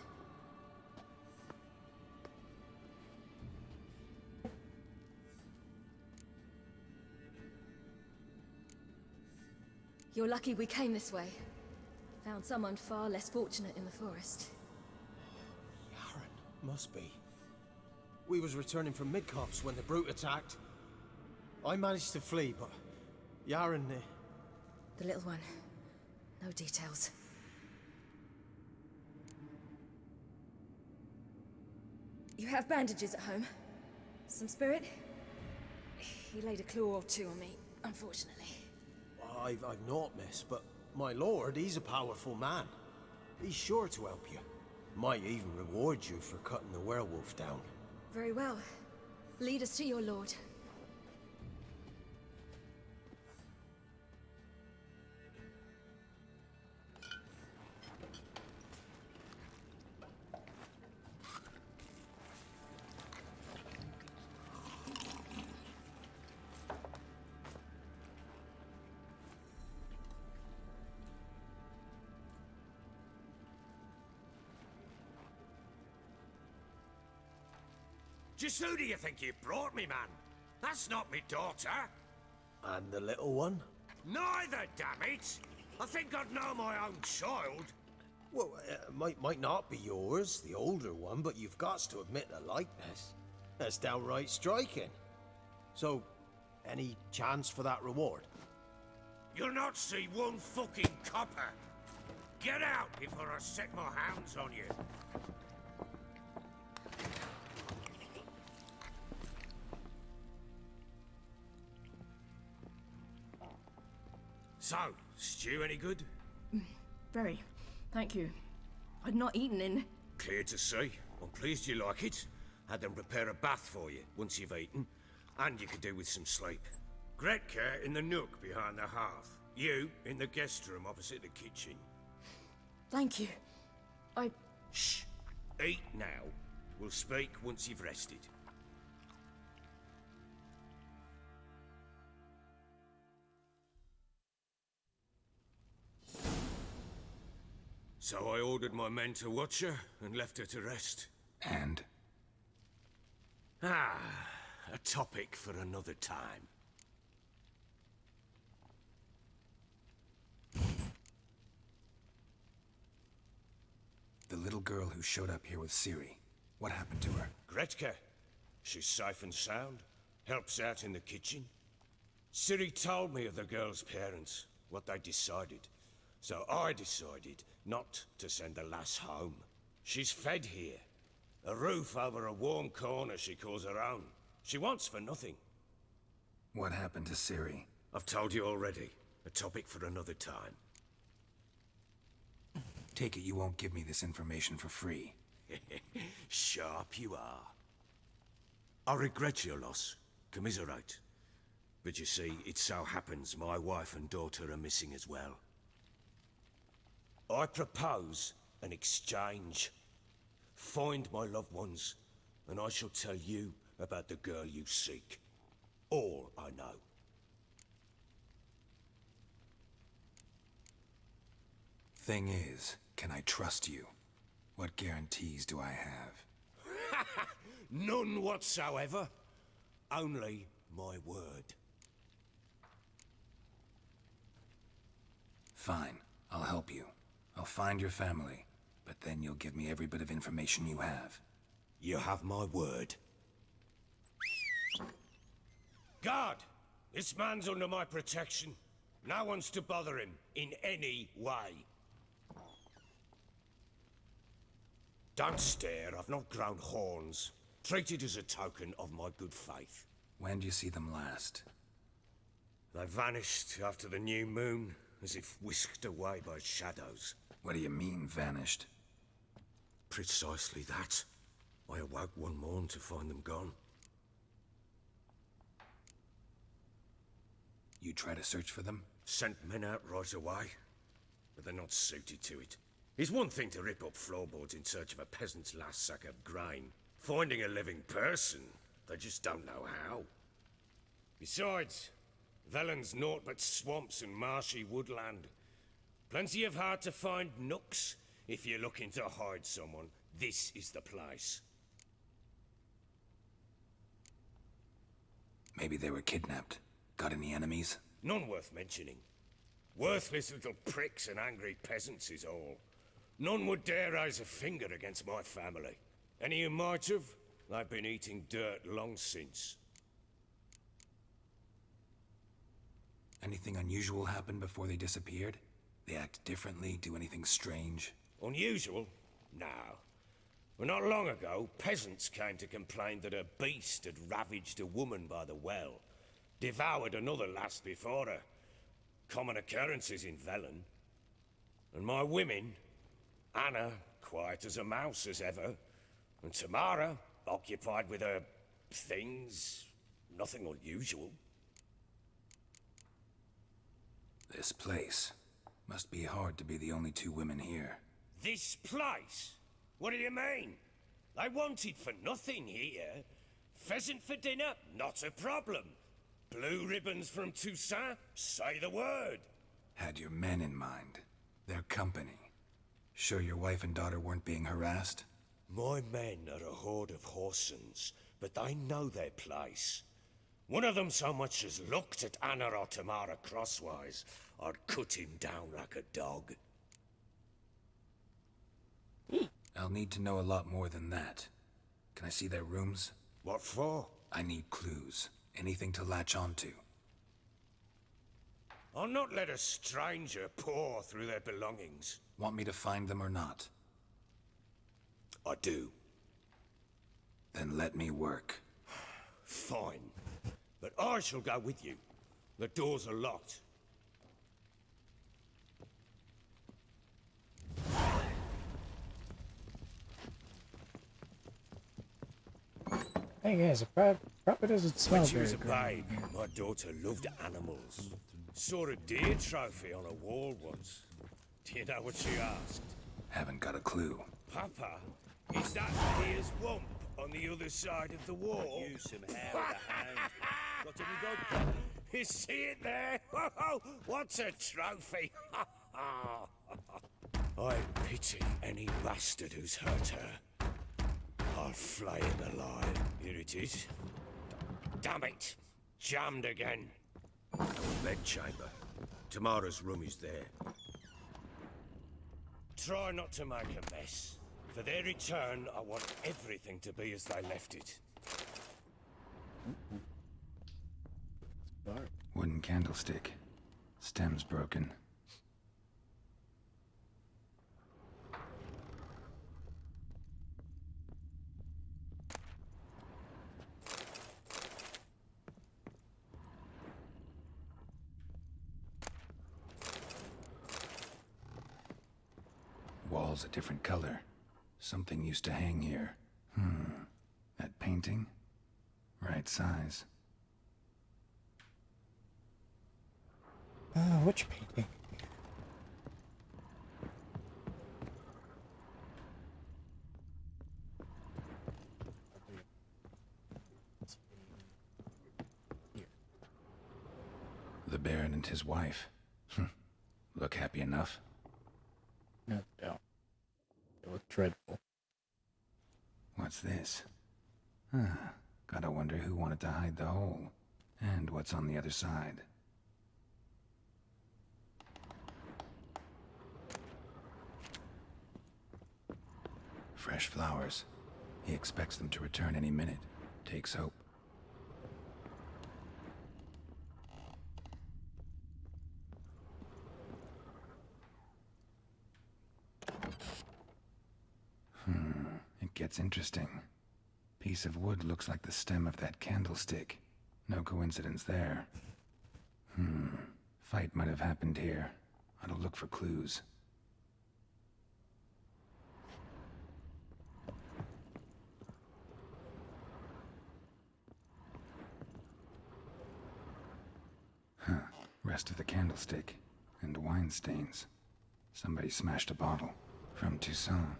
You're lucky we came this way. Found someone far less fortunate in the forest.
Must be. We was returning from Midcops when the brute attacked. I managed to flee, but Yaren...
The little one. No details. You have bandages at home? Some spirit? He laid a claw or two on me, unfortunately.
I've naught, miss, but my lord, he's a powerful man. He's sure to help you. Might even reward you for cutting the werewolf down.
Very well. Lead us to your lord.
Just who do you think you brought me, man? That's not me daughter.
And the little one?
Neither, damn it! I think I'd know my own child.
Well, might not be yours, the older one, but you've got to admit the likeness. That's downright striking. So, any chance for that reward?
You'll not see one fucking copper. Get out before I set my hounds on you. So, stew any good?
Very. Thank you. I'd not eaten in...
Clear to see. I'm pleased you like it. Had them prepare a bath for you once you've eaten, and you could do with some sleep. Gretka in the nook behind the hearth. You in the guest room opposite the kitchen.
Thank you.
Shh. Eat now. We'll speak once you've rested. So I ordered my men to watch her and left her to rest.
And?
A topic for another time.
The little girl who showed up here with Ciri. What happened to her?
Gretka. She's safe and sound. Helps out in the kitchen. Ciri told me of the girl's parents, what they decided. So I decided not to send the lass home. She's fed here. A roof over a warm corner she calls her own. She wants for nothing.
What happened to Ciri?
I've told you already. A topic for another time.
Take it you won't give me this information for free.
Sharp you are. I regret your loss. Commiserate. But you see, it so happens my wife and daughter are missing as well. I propose an exchange. Find my loved ones, and I shall tell you about the girl you seek. All I know.
Thing is, can I trust you? What guarantees do I have?
None whatsoever. Only my word.
Fine, I'll help you. I'll find your family, but then you'll give me every bit of information you have.
You have my word. Guard! This man's under my protection. No one's to bother him in any way. Don't stare, I've not grown horns. Treat it as a token of my good faith.
When did you see them last?
They vanished after the new moon, as if whisked away by shadows.
What do you mean, vanished?
Precisely that. I awoke one morn to find them gone.
You try to search for them?
Sent men out right away, but they're not suited to it. It's one thing to rip up floorboards in search of a peasant's last sack of grain. Finding a living person, they just don't know how. Besides, Velen's naught but swamps and marshy woodland. Plenty of hard to find nooks. If you're looking to hide someone, this is the place.
Maybe they were kidnapped. Got any enemies?
None worth mentioning. Worthless little pricks and angry peasants is all. None would dare raise a finger against my family. Any who might have, they've been eating dirt long since.
Anything unusual happen before they disappeared? They act differently, do anything strange?
Unusual? No. Well, not long ago, peasants came to complain that a beast had ravaged a woman by the well. Devoured another lass before her. Common occurrences in Velen. And my women, Anna, quiet as a mouse as ever, and Tamara, occupied with her things, nothing unusual.
This place. Must be hard to be the only two women here.
This place? What do you mean? They wanted for nothing here. Pheasant for dinner? Not a problem. Blue ribbons from Toussaint? Say the word.
Had your men in mind. Their company. Sure your wife and daughter weren't being harassed?
My men are a horde of whoresons, but they know their place. One of them so much as looked at Anna or Tamara crosswise, I'd cut him down like a dog.
I'll need to know a lot more than that. Can I see their rooms?
What for?
I need clues. Anything to latch onto.
I'll not let a stranger pore through their belongings.
Want me to find them or not?
I do.
Then let me work.
Fine. But I shall go with you. The doors are locked.
Thing is, it probably doesn't smell
When she
very
was a
good.
babe, my daughter loved animals. Saw a deer trophy on a wall once. Do you know what she asked?
Haven't got a clue.
Papa, is that deer's wump on the other side of the wall?
You some hair with a hound. Got any vodka?
You see it there? What's a trophy? I pity any bastard who's hurt her. I'll flay him alive. Here it is. Damn it! Jammed again. Bed chamber. Tamara's room is there. Try not to make a mess. For their return, I want everything to be as they left it.
Wooden candlestick. Stem's broken. Wall's a different color. Something used to hang here. That painting? Right size.
Which painting?
The Baron and his wife. Look happy enough.
No, they don't. They look dreadful.
What's this? Gotta wonder who wanted to hide the hole. And what's on the other side. Fresh flowers. He expects them to return any minute. Takes hope. It gets interesting. Piece of wood looks like the stem of that candlestick. No coincidence there. Fight might have happened here. I'll look for clues. Rest of the candlestick. And wine stains. Somebody smashed a bottle. From Toussaint.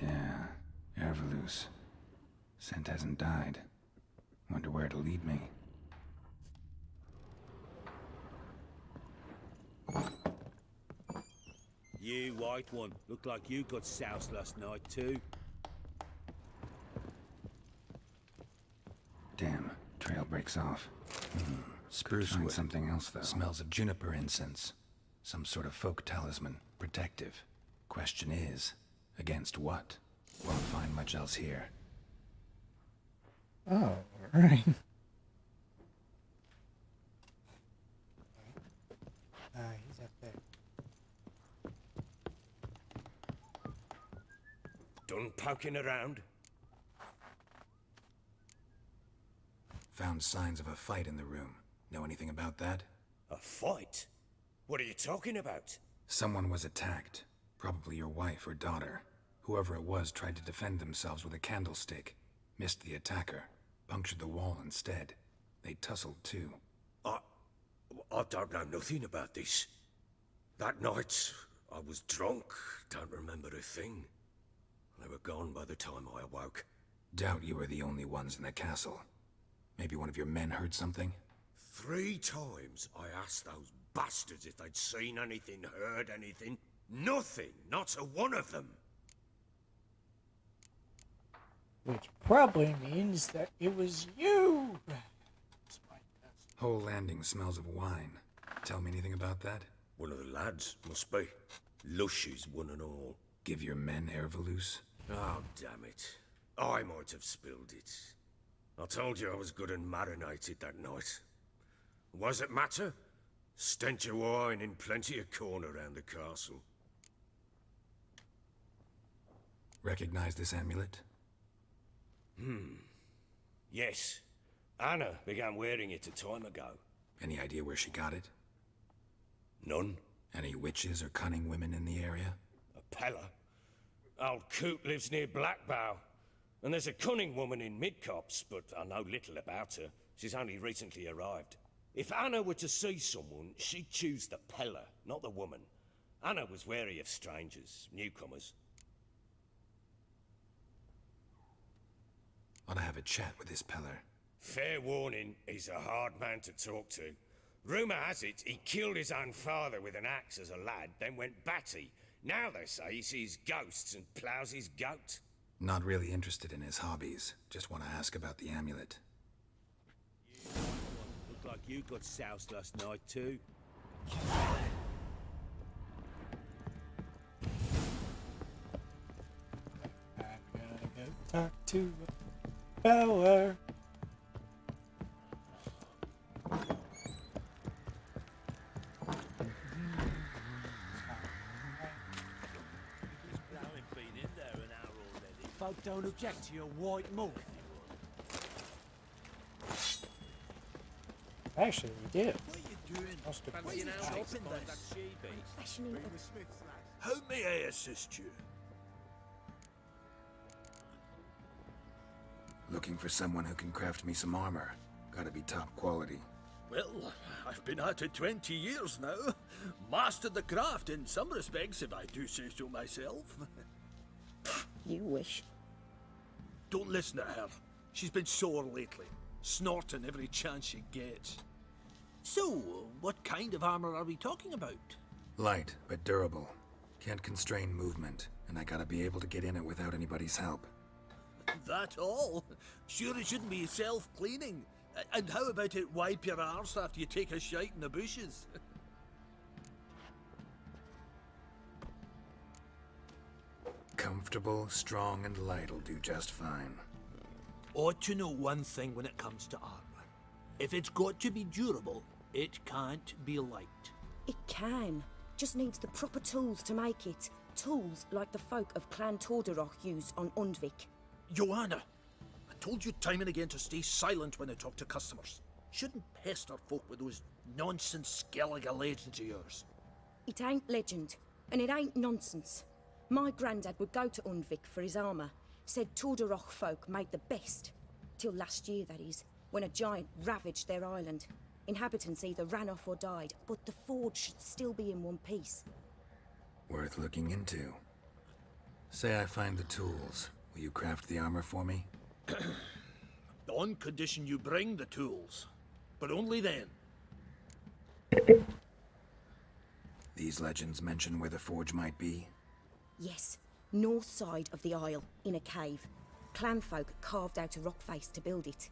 Yeah, Herveloos. Scent hasn't died. Wonder where it'll lead me.
You white one. Look like you got soused last night too.
Damn, trail breaks off. Spruce wood. Something else though. Smells of juniper incense. Some sort of folk talisman. Protective. Question is, against what? Won't find much else here.
Oh, alright. He's up there.
Done poking around?
Found signs of a fight in the room. Know anything about that?
A fight? What are you talking about?
Someone was attacked. Probably your wife or daughter. Whoever it was tried to defend themselves with a candlestick. Missed the attacker. Punctured the wall instead. They tussled too.
I don't know nothing about this. That night, I was drunk. Don't remember a thing. They were gone by the time I awoke.
Doubt you were the only ones in the castle. Maybe one of your men heard something?
3 times I asked those bastards if they'd seen anything, heard anything. Nothing. Not a one of them.
Which probably means that it was you!
Whole landing smells of wine. Tell me anything about that?
One of the lads, must be. Lushes, one and all.
Give your men Herveloos?
Oh, damn it. I might have spilled it. I told you I was good and marinated that night. What does it matter? Stench of wine in plenty of corn around the castle.
Recognize this amulet?
Yes. Anna began wearing it a time ago.
Any idea where she got it?
None.
Any witches or cunning women in the area?
A Pella? Old Coot lives near Blackbow. And there's a cunning woman in Midcopse, but I know little about her. She's only recently arrived. If Anna were to see someone, she'd choose the Peller, not the woman. Anna was wary of strangers, newcomers.
Ought to have a chat with this Peller.
Fair warning, he's a hard man to talk to. Rumour has it he killed his own father with an axe as a lad, then went batty. Now they say he sees ghosts and ploughs his goat.
Not really interested in his hobbies. Just want to ask about the amulet.
Looked like you got soused last night too.
I'm gonna go talk to a Peller.
Folk don't object to your white mug.
Actually, we did.
What are you doing?
Must have
Fancy
been
an
nice.
shopping day? That she be.
Fashioning
How may I assist you?
Looking for someone who can craft me some armor. Gotta be top quality.
Well, I've been at it 20 years now. Mastered the craft in some respects, if I do say so myself.
You wish.
Don't listen to her. She's been sore lately, snorting every chance she gets. So, what kind of armor are we talking about?
Light, but durable. Can't constrain movement, and I gotta be able to get in it without anybody's help.
That all? Sure it shouldn't be self-cleaning. And how about it wipe your arse after you take a shite in the bushes?
Comfortable, strong, and light'll do just fine.
Ought to know one thing when it comes to armor. If it's got to be durable, it can't be light.
It can. Just needs the proper tools to make it. Tools like the folk of Clan Tordarroch use on Undvik.
Joanna, I told you time and again to stay silent when I talk to customers. Shouldn't pester folk with those nonsense Skellige legends of yours.
It ain't legend, and it ain't nonsense. My granddad would go to Undvik for his armour. Said Tordarroch folk made the best. Till last year, that is, when a giant ravaged their island. Inhabitants either ran off or died, but the forge should still be in one piece.
Worth looking into. Say I find the tools. Will you craft the armor for me?
On condition you bring the tools. But only then.
These legends mention where the forge might be?
Yes, north side of the isle, in a cave. Clanfolk carved out a rock face to build it.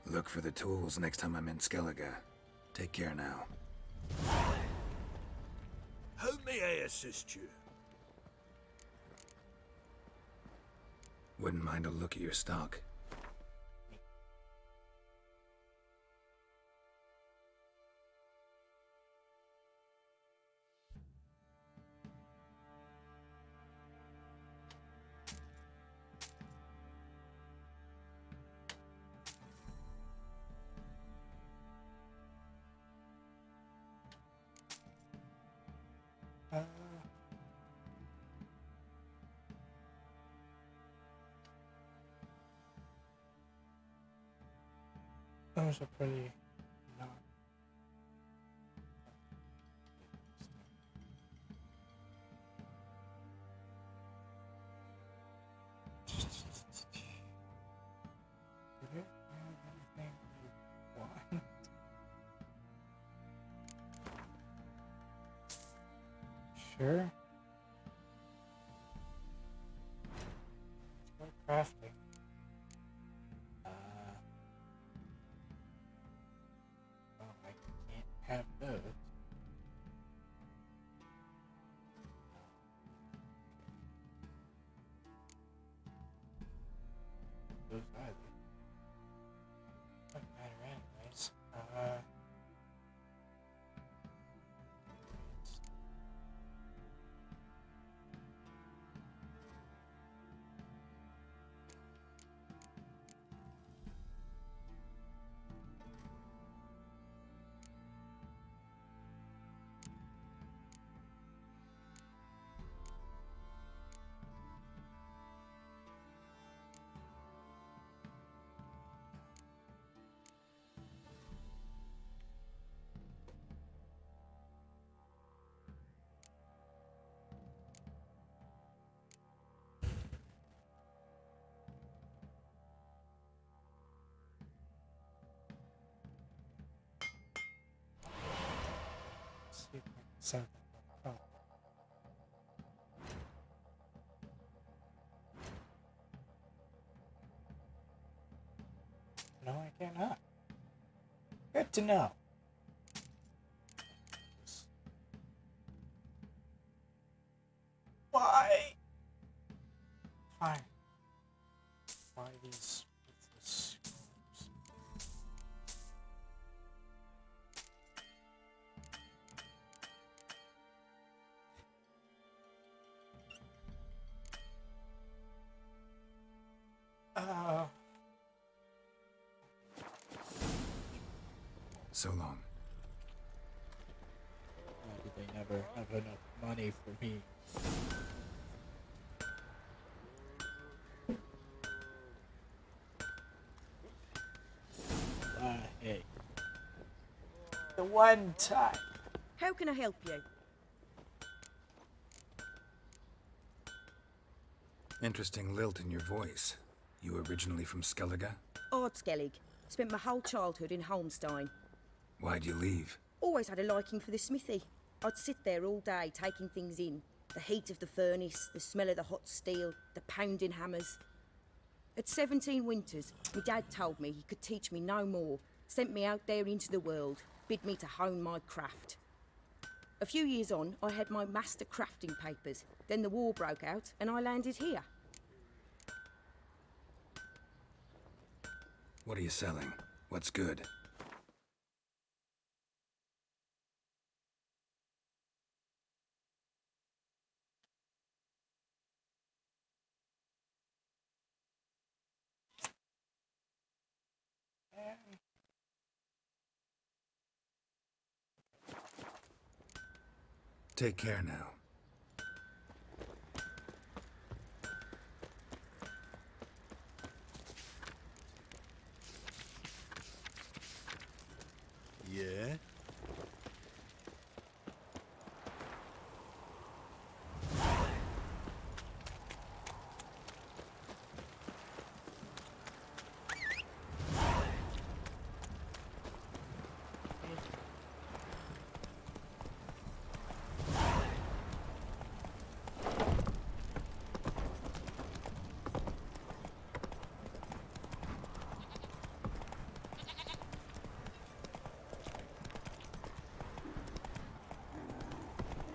Look for the tools next time I'm in Skellige. Take care now.
How may I assist you?
Wouldn't mind a look at your stock.
Those are pretty not. Do you have anything you want? Sure. Let's go crafting. I can't have those. Those either. Doesn't matter anyways. you can sound that. Oh. No, I cannot. Good to know. Why? Fine. Why these scrolls?
So long.
Why did they never have enough money for me? Hey.
The one time.
How can I help you?
Interesting lilt in your voice. You originally from Skellige?
Ardskellig. Spent my whole childhood in Holmstein.
Why'd you leave?
Always had a liking for the smithy. I'd sit there all day taking things in. The heat of the furnace, the smell of the hot steel, the pounding hammers. At 17 winters, my dad told me he could teach me no more. Sent me out there into the world, bid me to hone my craft. A few years on, I had my master crafting papers. Then the war broke out and I landed here.
What are you selling? What's good? Take care now.
Yeah?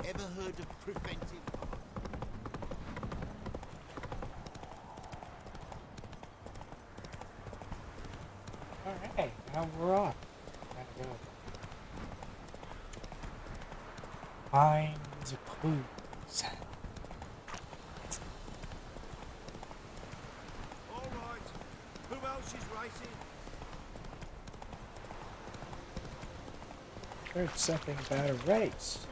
Ever heard of preventive?
Alright, now we're off. Gotta go. Find the clues.
All right. Who else is racing?
Heard something about a race.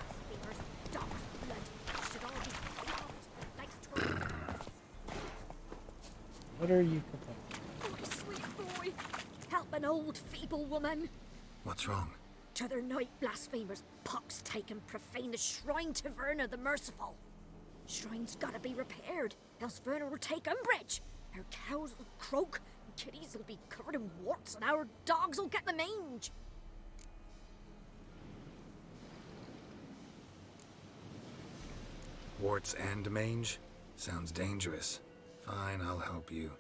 What are you complaining?
My sweet boy, help an old feeble woman.
What's wrong?
T'other night blasphemers pox take and profane the shrine to Verna the Merciful. Shrine's gotta be repaired, else Verna will take umbrage. Our cows will croak, and kitties will be covered in warts, and our dogs will get the mange.
Warts and mange? Sounds dangerous. Fine, I'll help you.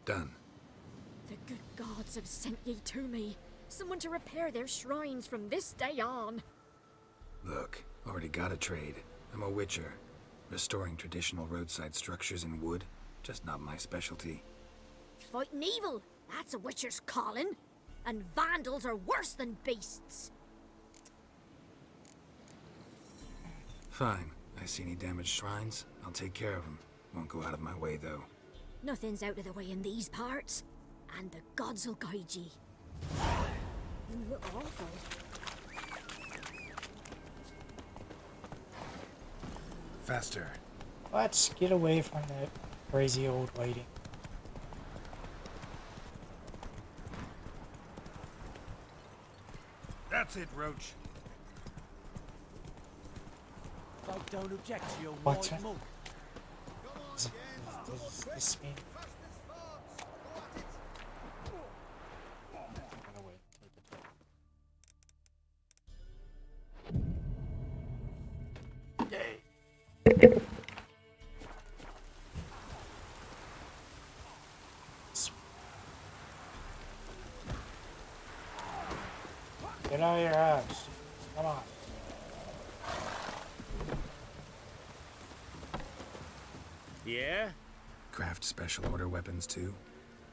Done.
The good gods have sent ye to me. Someone to repair their shrines from this day on.
Look, already got a trade. I'm a witcher. Restoring traditional roadside structures in wood, just not my specialty.
Fighting evil, that's a witcher's calling. And vandals are worse than beasts.
Fine. I see any damaged shrines, I'll take care of them. Won't go out of my way, though.
Nothing's out of the way in these parts. And the gods will guide ye. You look awful.
Faster.
Let's get away from that crazy old lady.
That's it, Roach.
don't object to your
What?
white mug.
Does this mean? Get out of your house. Come on.
Yeah?
Craft special order weapons too?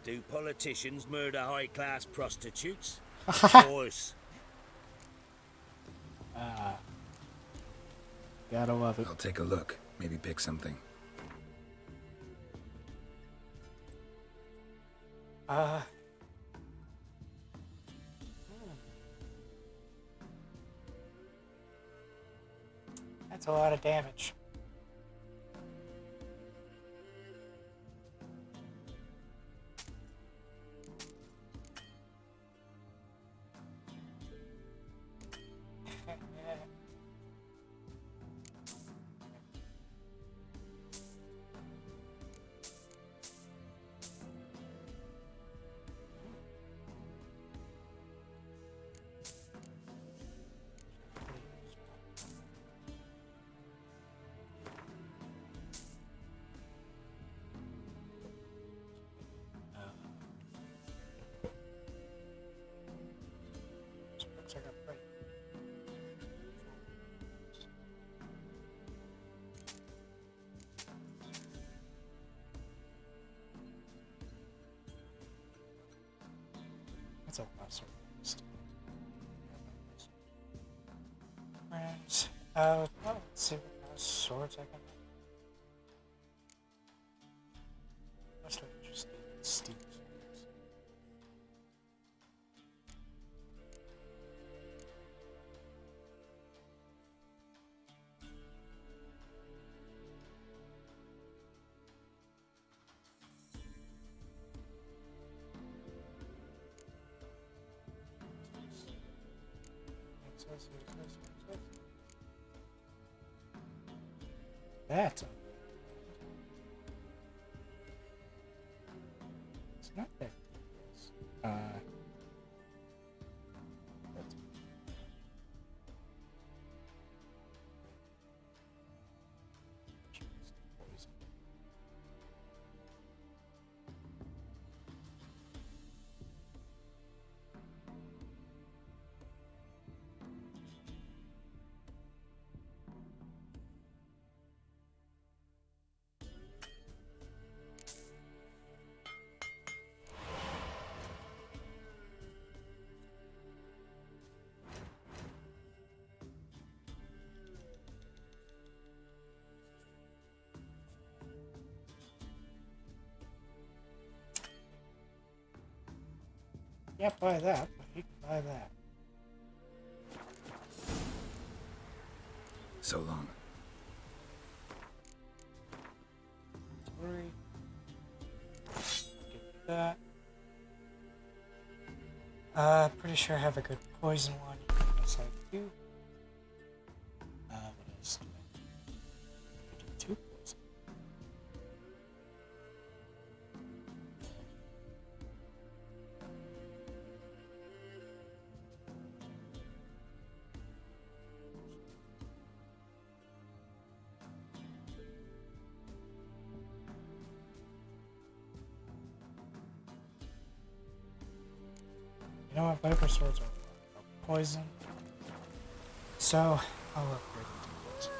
Do politicians murder high-class prostitutes? Of course.
Gotta love it.
I'll take a look. Maybe pick something.
That's a lot of damage. Looks like a break. That's a lesser list. Friends. Let's see what kind of swords I can make. Mostly interested in steel swords. That's it's not that. That's poison. Can't buy that, but you can buy that.
So long.
Sorry. Give me that. Pretty sure I have a good poison one. Yes, I do. What else do I do? I do 2 poison. You know what? Viper swords are poison. So, I'll upgrade it to poison.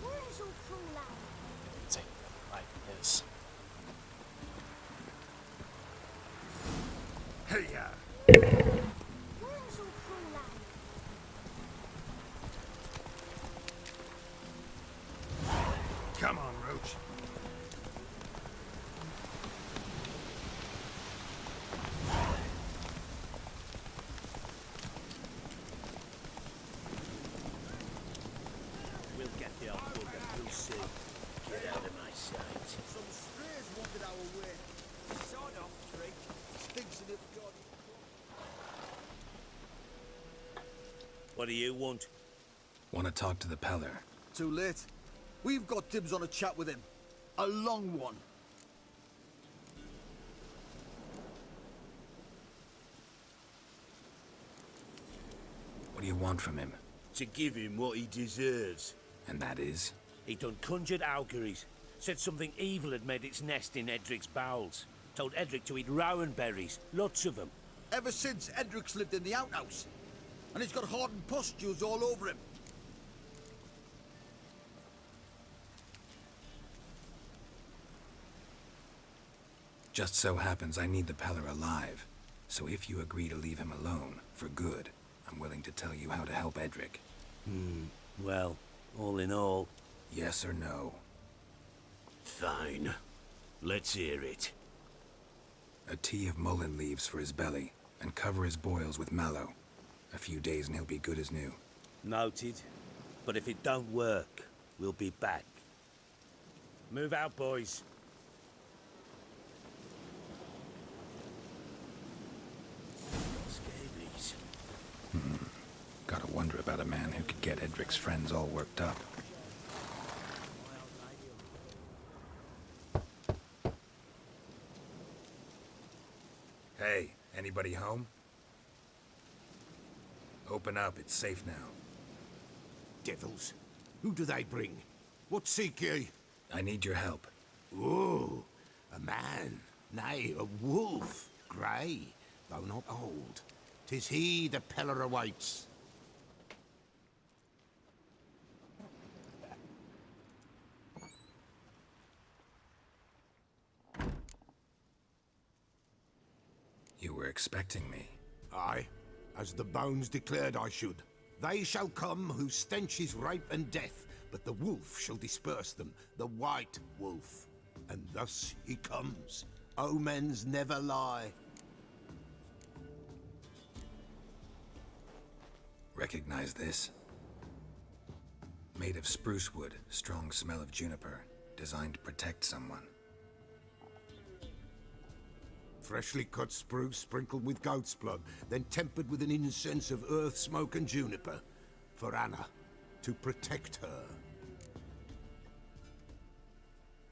Where's your crew lad?
It's anything like this.
Hey, ya!
Where's your crew lad?
Come on, Roach.
We'll get the old bugger, you'll see. Get out of my sight.
Some strays wanted our way.
Sod off, Drake.
Stinks in it, God.
What do you want?
Want to talk to the Peller.
too late. We've got dibs on a chat with him. A long one.
What do you want from him?
To give him what he deserves.
And that is?
He done conjured auguries. Said something evil had made its nest in Edric's bowels. Told Edric to eat rowan berries. Lots of them.
Ever since Edric's lived in the outhouse. And he's got hardened pustules all over him.
Just so happens I need the Peller alive. So if you agree to leave him alone, for good, I'm willing to tell you how to help Edric.
Well, all in all...
Yes or no?
Fine. Let's hear it.
A tea of mullein leaves for his belly, and cover his boils with mallow. A few days and he'll be good as new.
Noted. But if it don't work, we'll be back. Move out, boys. Scabies.
Gotta wonder about a man who could get Edric's friends all worked up. Hey, anybody home? Open up, it's safe now.
Devils. Who do they bring? What seek ye?
I need your help.
Oh, a man. Nay, a wolf. Grey, though not old. 'Tis he the Peller awaits.
You were expecting me.
Aye, as the bones declared I should. They shall come whose stench is rape and death, but the wolf shall disperse them, the white wolf. And thus he comes. Omens never lie.
Recognize this? Made of spruce wood, strong smell of juniper, designed to protect someone.
Freshly cut spruce sprinkled with goat's blood, then tempered with an incense of earth, smoke and juniper. For Anna, to protect her.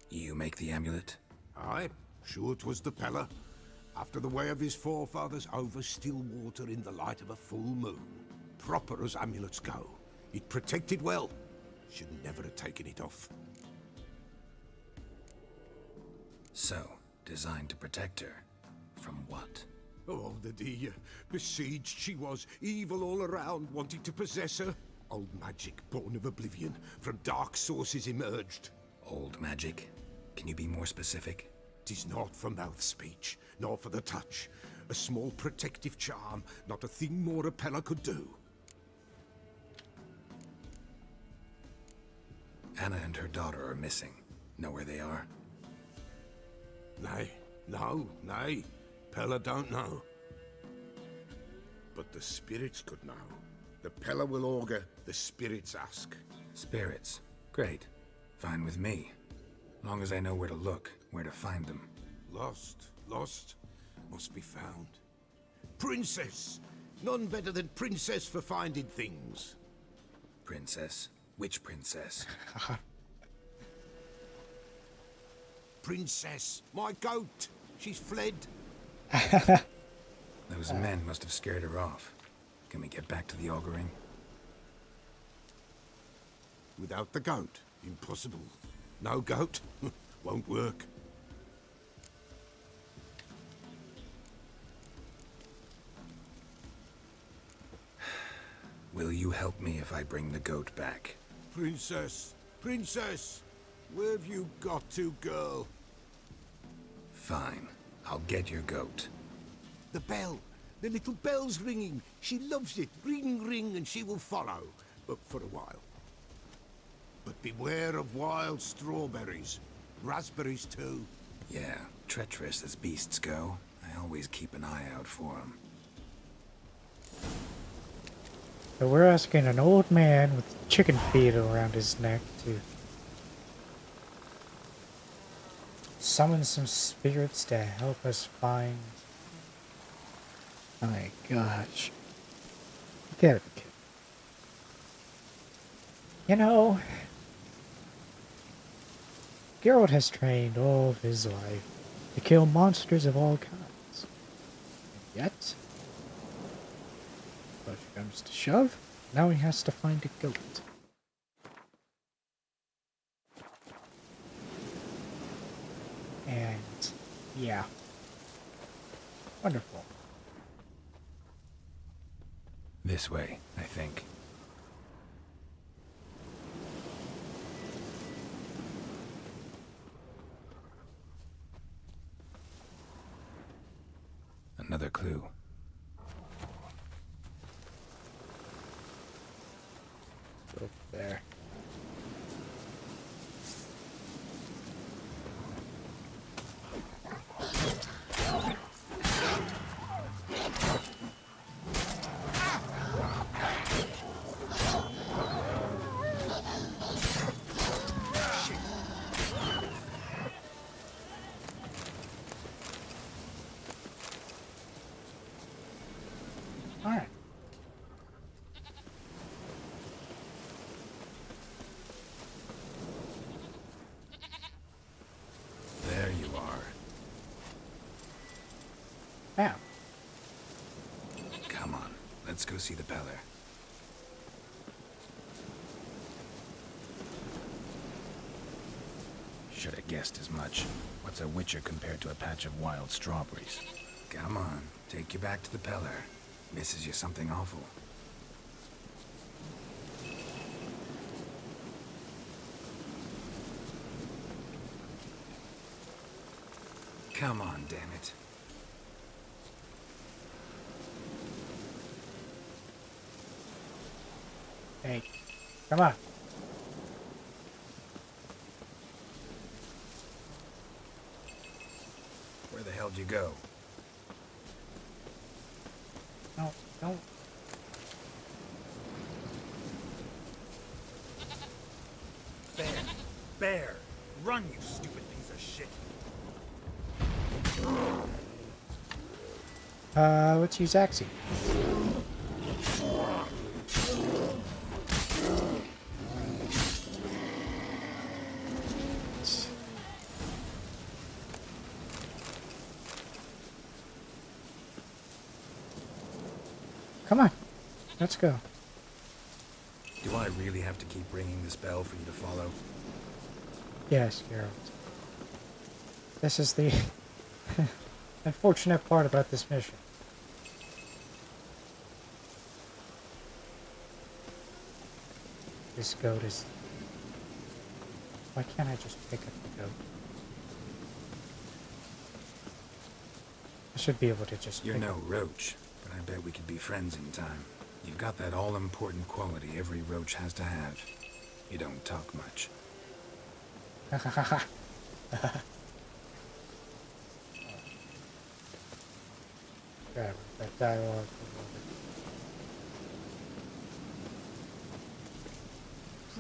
You make the amulet?
Aye, sure 'twas the Peller. After the way of his forefathers, over still water in the light of a full moon. Proper as amulets go. It protected well. Should never have taken it off.
So, designed to protect her. From what?
Oh, the dear. Besieged she was, evil all around, wanting to possess her. Old magic, born of oblivion, from dark sources emerged.
Old magic? Can you be more specific?
'Tis not for mouth speech, nor for the touch. A small protective charm, not a thing more a Peller could do.
Anna and her daughter are missing. Know where they are?
Nay, nay. Peller don't know. But the spirits could know. The Peller will augur, the spirits ask.
Spirits? Great. Fine with me. Long as I know where to look, where to find them.
Lost, must be found. Princess! None better than Princess for finding things.
Princess? Which princess?
Princess, my goat! She's fled.
Those men must have scared her off. Can we get back to the auguring?
Without the goat, impossible. No goat, won't work.
Will you help me if I bring the goat back?
Princess, where have you got to, girl?
Fine. I'll get your goat.
The bell. The little bell's ringing. She loves it. Ring, ring, and she will follow. But for a while. But beware of wild strawberries. Raspberries, too.
Yeah, treacherous as beasts go. I always keep an eye out for them.
So we're asking an old man with chicken feet around his neck to summon some spirits to help us find... Oh my gosh. You gotta be kidding. You know, Geralt has trained all of his life to kill monsters of all kinds. And yet, push comes to shove, now he has to find a goat. And, yeah. Wonderful.
This way, I think. Another clue.
Go there. Alright.
There you are.
Now.
Come on, let's go see the Peller. Should have guessed as much. What's a witcher compared to a patch of wild strawberries? Come on, take you back to the Peller. Misses you something awful. Come on, damn it.
Hey, come on.
Where the hell did you go?
No, don't.
Bear! Run, you stupid piece of shit!
Let's use Axie. Come on, let's go.
Do I really have to keep ringing this bell for you to follow?
Yes, Geralt. This is the unfortunate part about this mission. This goat is... Why can't I just pick up the goat? I should be able to just
You're
pick
no
up...
roach, but I bet we could be friends in time. You've got that all-important quality every roach has to have. You don't talk much.
God, that dialogue.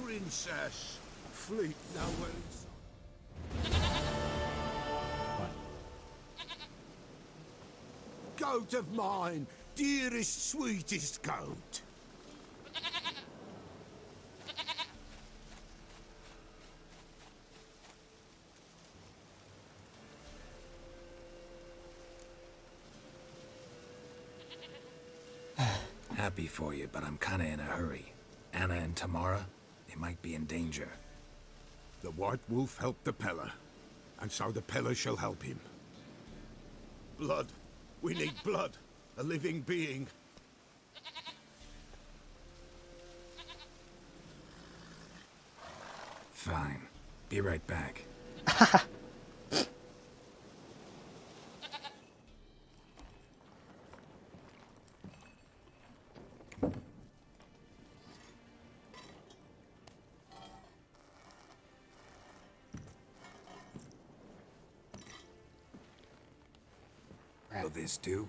Princess, fleet nowhere in sight. Goat of mine, dearest, sweetest goat.
Happy for you, but I'm kinda in a hurry. Anna and Tamara, they might be in danger.
The White Wolf helped the Peller, and so the Peller shall help him. Blood. We need blood. A living being.
Fine. Be right back. Will this do?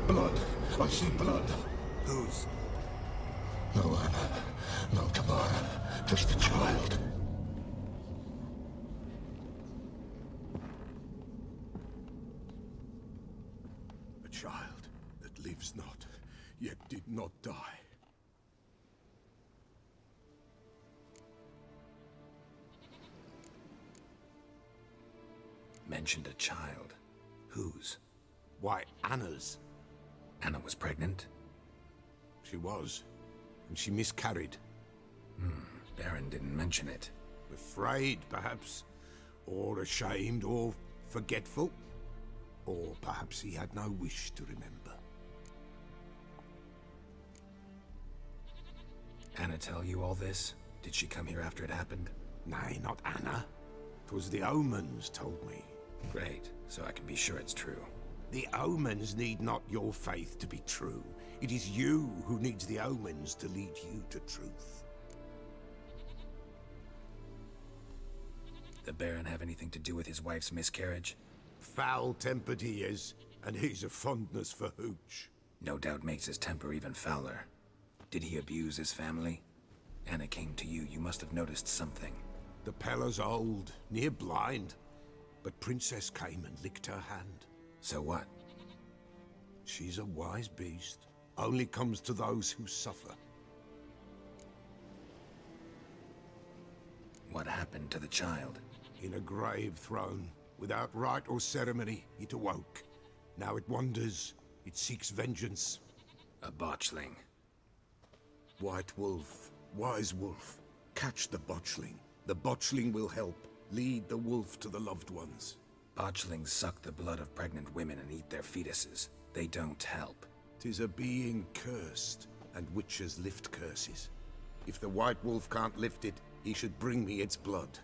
Blood. I see blood.
Whose?
No Anna. No Tamara. Just a child. A child that lives not, yet did not die.
Mentioned a child. Whose?
Why, Anna's.
Anna was pregnant?
She was. And she miscarried.
Baron didn't mention it.
Afraid, perhaps. Or ashamed, or forgetful. Or perhaps he had no wish to remember.
Anna tell you all this? Did she come here after it happened?
Nay, not Anna. 'Twas the omens told me.
Great, so I can be sure it's true.
The omens need not your faith to be true. It is you who needs the omens to lead you to truth.
The Baron have anything to do with his wife's miscarriage?
Foul-tempered he is, and he's a fondness for hooch.
No doubt makes his temper even fouler. Did he abuse his family? Anna came to you, you must have noticed something.
The Pella's old, near blind, but Princess came and licked her hand.
So what?
She's a wise beast. Only comes to those who suffer.
What happened to the child?
In a grave thrown. Without rite or ceremony, it awoke. Now it wanders. It seeks vengeance.
A botchling.
White wolf. Wise wolf. Catch the botchling. The botchling will help. Lead the wolf to the loved ones.
Botchlings suck the blood of pregnant women and eat their fetuses. They don't help.
'Tis a being cursed, and witches lift curses. If the white wolf can't lift it, he should bring me its blood.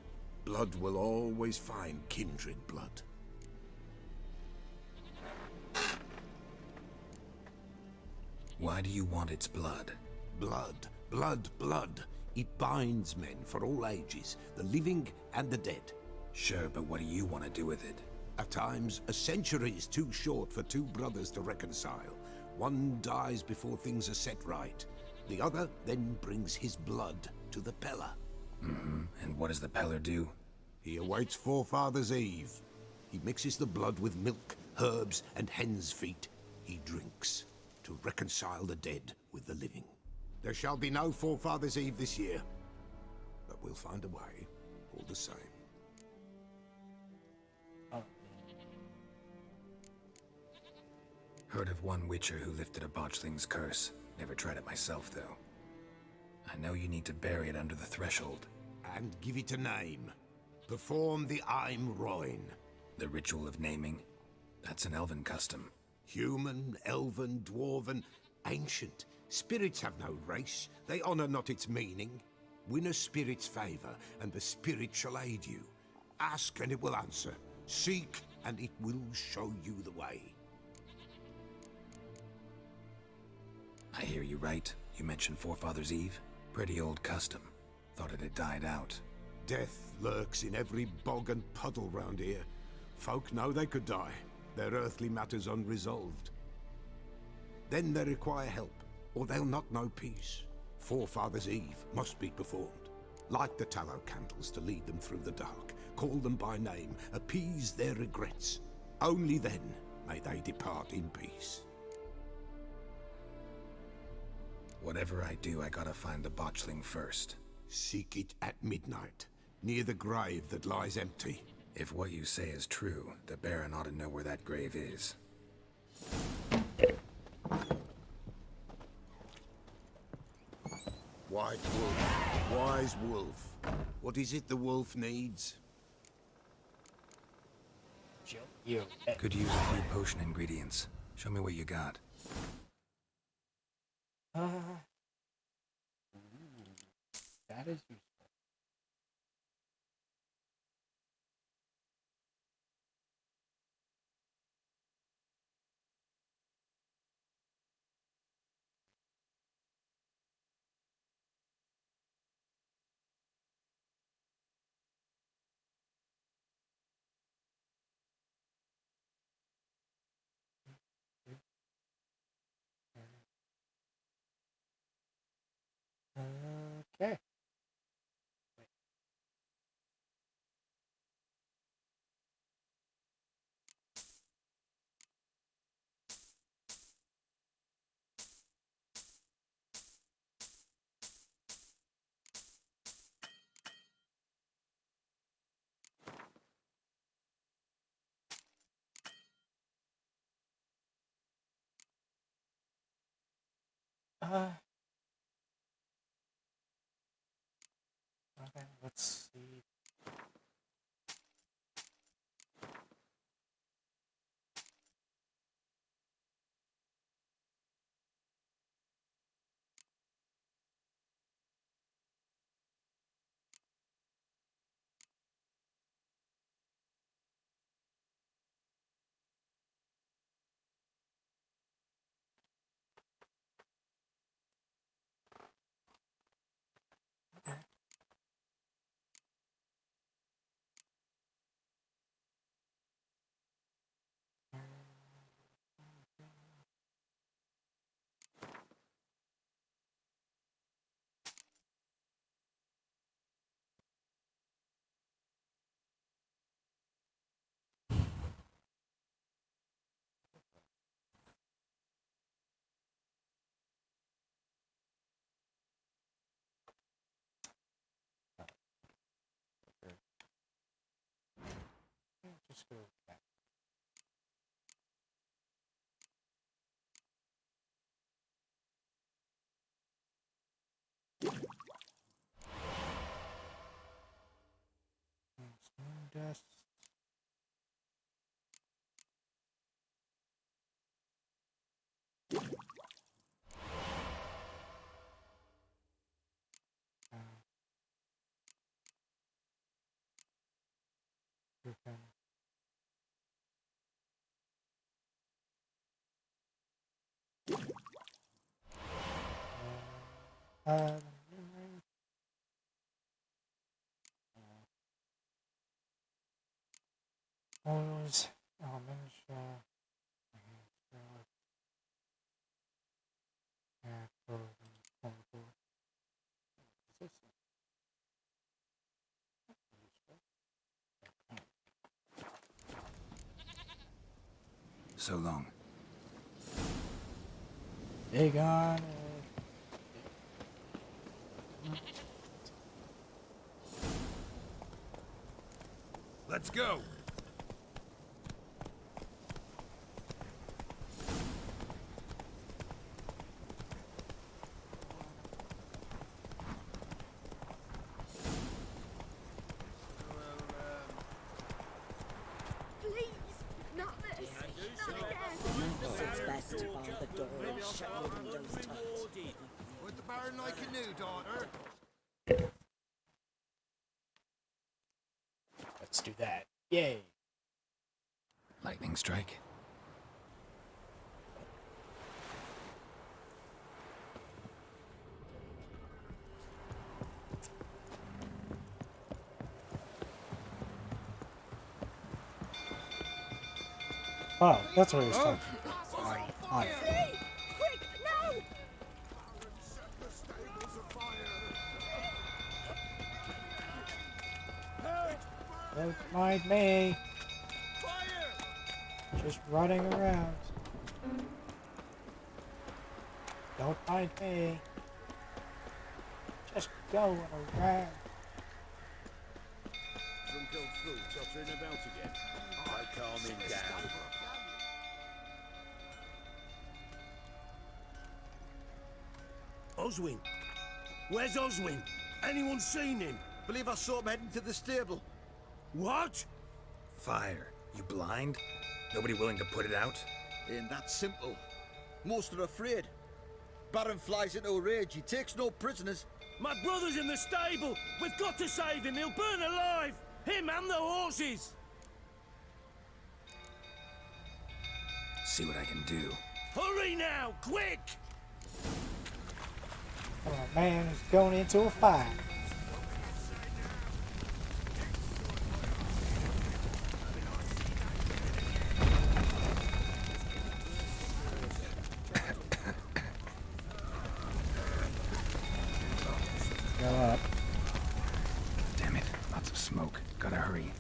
Blood will always find kindred blood.
Why do you want its blood?
Blood, blood, blood. It binds men for all ages, the living and the dead.
Sure, but what do you want to do with it?
At times, a century is too short for two brothers to reconcile. One dies before things are set right. The other then brings his blood to the Pella.
And what does the Peller do?
He awaits Forefather's Eve. He mixes the blood with milk, herbs, and hen's feet. He drinks to reconcile the dead with the living. There shall be no Forefather's Eve this year, but we'll find a way, all the same.
Heard of one witcher who lifted a botchling's curse. Never tried it myself, though. I know you need to bury it under the threshold.
And give it a name. Perform the Aim Roin.
The ritual of naming? That's an elven custom.
Human, elven, dwarven, ancient. Spirits have no race. They honor not its meaning. Win a spirit's favor, and the spirit shall aid you. Ask, and it will answer. Seek, and it will show you the way.
I hear you right. You mentioned Forefather's Eve? Pretty old custom. Thought it had died out.
Death lurks in every bog and puddle round here. Folk know they could die, their earthly matters unresolved. Then they require help, or they'll not know peace. Forefather's Eve must be performed. Light the tallow candles to lead them through the dark. Call them by name, appease their regrets. Only then may they depart in peace.
Whatever I do, I gotta find the botchling first.
Seek it at midnight, near the grave that lies empty.
If what you say is true, the Baron ought to know where that grave is.
White wolf, wise wolf. What is it the wolf needs?
Could use a few potion ingredients. Show me what you got.
That is useful.
Okay, let's see. Just go back. Moon dust. Griffin. Oils, almonds,
So long.
Aegon.
Let's go.
Please, not this. Not again.
It's best to bar the door and shut your windows tight.
Would the Baron like a new daughter?
Let's do that. Yay.
Lightning strike.
Oh, that's what he was talking about.
Quick, no!
Don't mind me. Just running around. Don't mind me. Just going around.
Drunk old fool tottering about again. I calm him down.
Oswin? Where's Oswin? Anyone seen him?
Believe I saw him heading to the stable.
What?
Fire. You blind? Nobody willing to put it out?
Ain't that simple. Most are afraid. Baron flies into a rage. He takes no prisoners.
My brother's in the stable! We've got to save him! He'll burn alive! Him and the horses!
See what I can do.
Hurry now! Quick!
Oh man, he's going into a fight. Go up.
Damn it. Lots of smoke. Gotta hurry.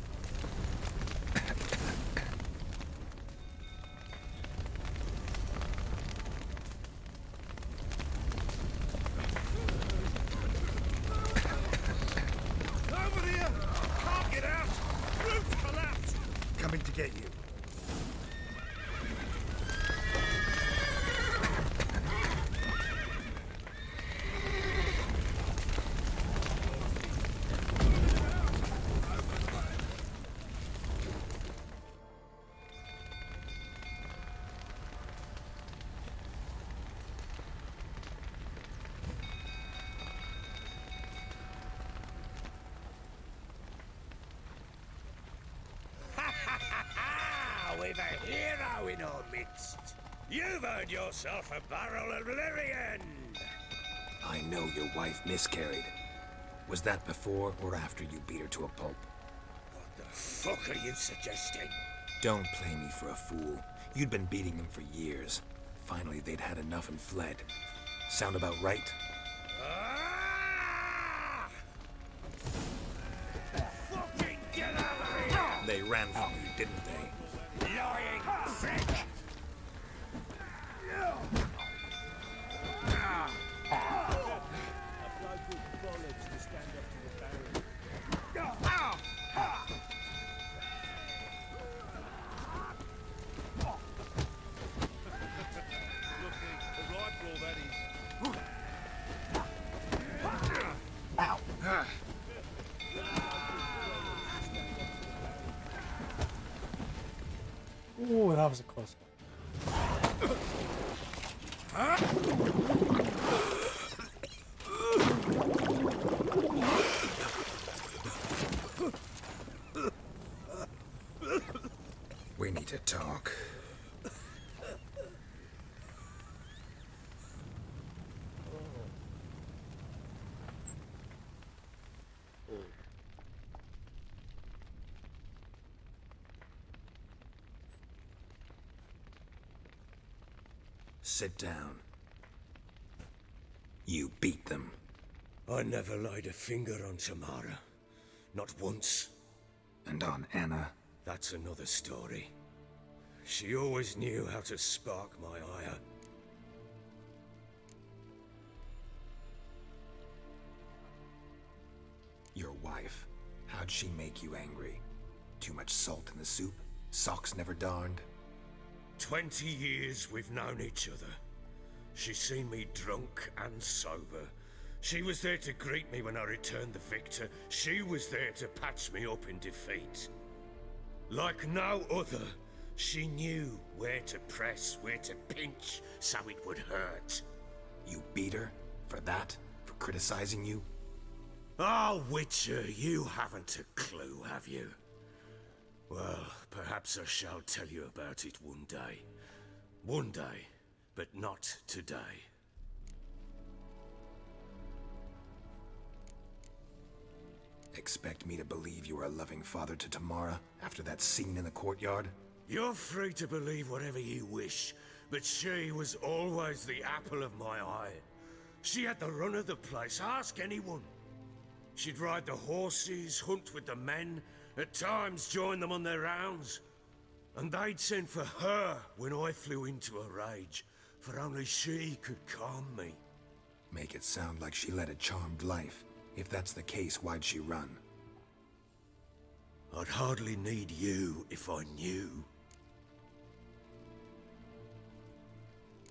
we've a hero in our midst. You've earned yourself a barrel of Lyrian.
I know your wife miscarried. Was that before or after you beat her to a pulp?
What the fuck are you suggesting?
Don't play me for a fool. You'd been beating them for years. Finally, they'd had enough and fled. Sound about right?
Fucking get out of here!
They ran from you, didn't they?
Lying prick!
A bloke with bollocks to stand up to the Baron.
Ooh, that was a close one.
We need to talk. Sit down. You beat them.
I never laid a finger on Tamara. Not once.
And on Anna?
That's another story. She always knew how to spark my ire.
Your wife. How'd she make you angry? Too much salt in the soup? Socks never darned?
20 years we've known each other. She's seen me drunk and sober. She was there to greet me when I returned the victor. She was there to patch me up in defeat. Like no other, she knew where to press, where to pinch, so it would hurt.
You beat her? For that? For criticizing you?
Oh, Witcher, you haven't a clue, have you? Well, perhaps I shall tell you about it one day. One day, but not today.
Expect me to believe you are a loving father to Tamara after that scene in the courtyard?
You're free to believe whatever you wish, but she was always the apple of my eye. She had the run of the place, ask anyone. She'd ride the horses, hunt with the men, at times join them on their rounds. And they'd send for her when I flew into a rage, for only she could calm me.
Make it sound like she led a charmed life. If that's the case, why'd she run?
I'd hardly need you if I knew.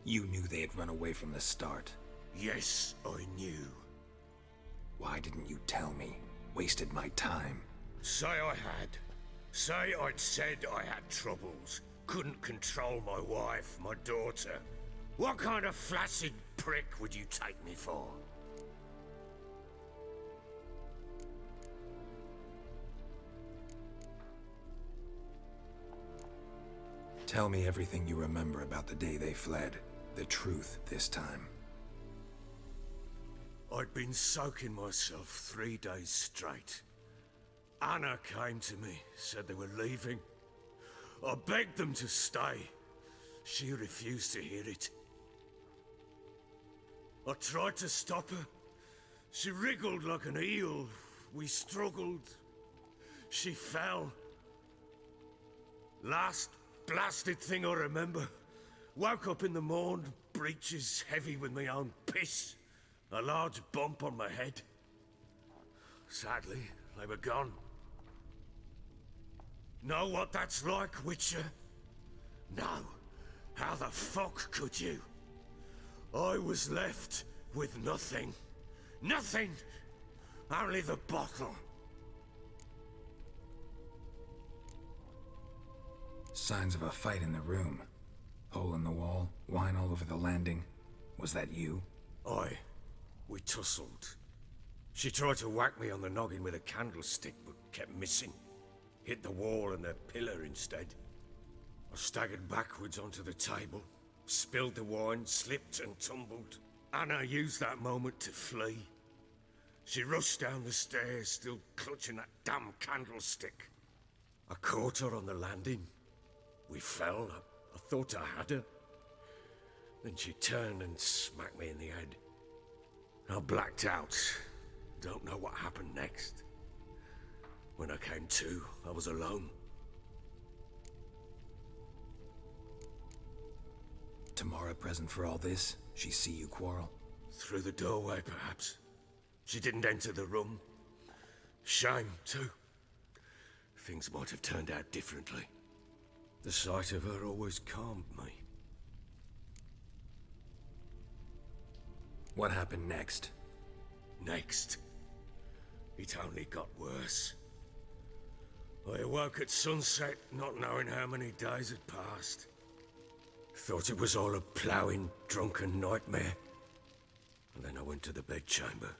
You knew they had run away from the start.
Yes, I knew.
Why didn't you tell me? Wasted my time.
Say I had. Say I'd said I had troubles. Couldn't control my wife, my daughter. What kind of flaccid prick would you take me for?
Tell me everything you remember about the day they fled. The truth this time.
I'd been soaking myself 3 days straight. Anna came to me, said they were leaving. I begged them to stay. She refused to hear it. I tried to stop her. She wriggled like an eel. We struggled. She fell. Last blasted thing I remember. Woke up in the morn, breeches heavy with my own piss. A large bump on my head. Sadly, they were gone. Know what that's like, Witcher? No. How the fuck could you? I was left with nothing. Nothing! Only the bottle.
Signs of a fight in the room. Hole in the wall, wine all over the landing. Was that you?
Aye. We tussled. She tried to whack me on the noggin with a candlestick, but kept missing. Hit the wall and the pillar instead. I staggered backwards onto the table, spilled the wine, slipped and tumbled. Anna used that moment to flee. She rushed down the stairs, still clutching that damn candlestick. I caught her on the landing. We fell. I thought I had her. Then she turned and smacked me in the head. I blacked out. Don't know what happened next. When I came to, I was alone.
Tamara present for all this? She see you quarrel?
Through the doorway, perhaps. She didn't enter the room. Shame, too. Things might have turned out differently. The sight of her always calmed me.
What happened next?
Next? It only got worse. I awoke at sunset, not knowing how many days had passed. Thought it was all a ploughing, drunken nightmare. And then I went to the bedchamber,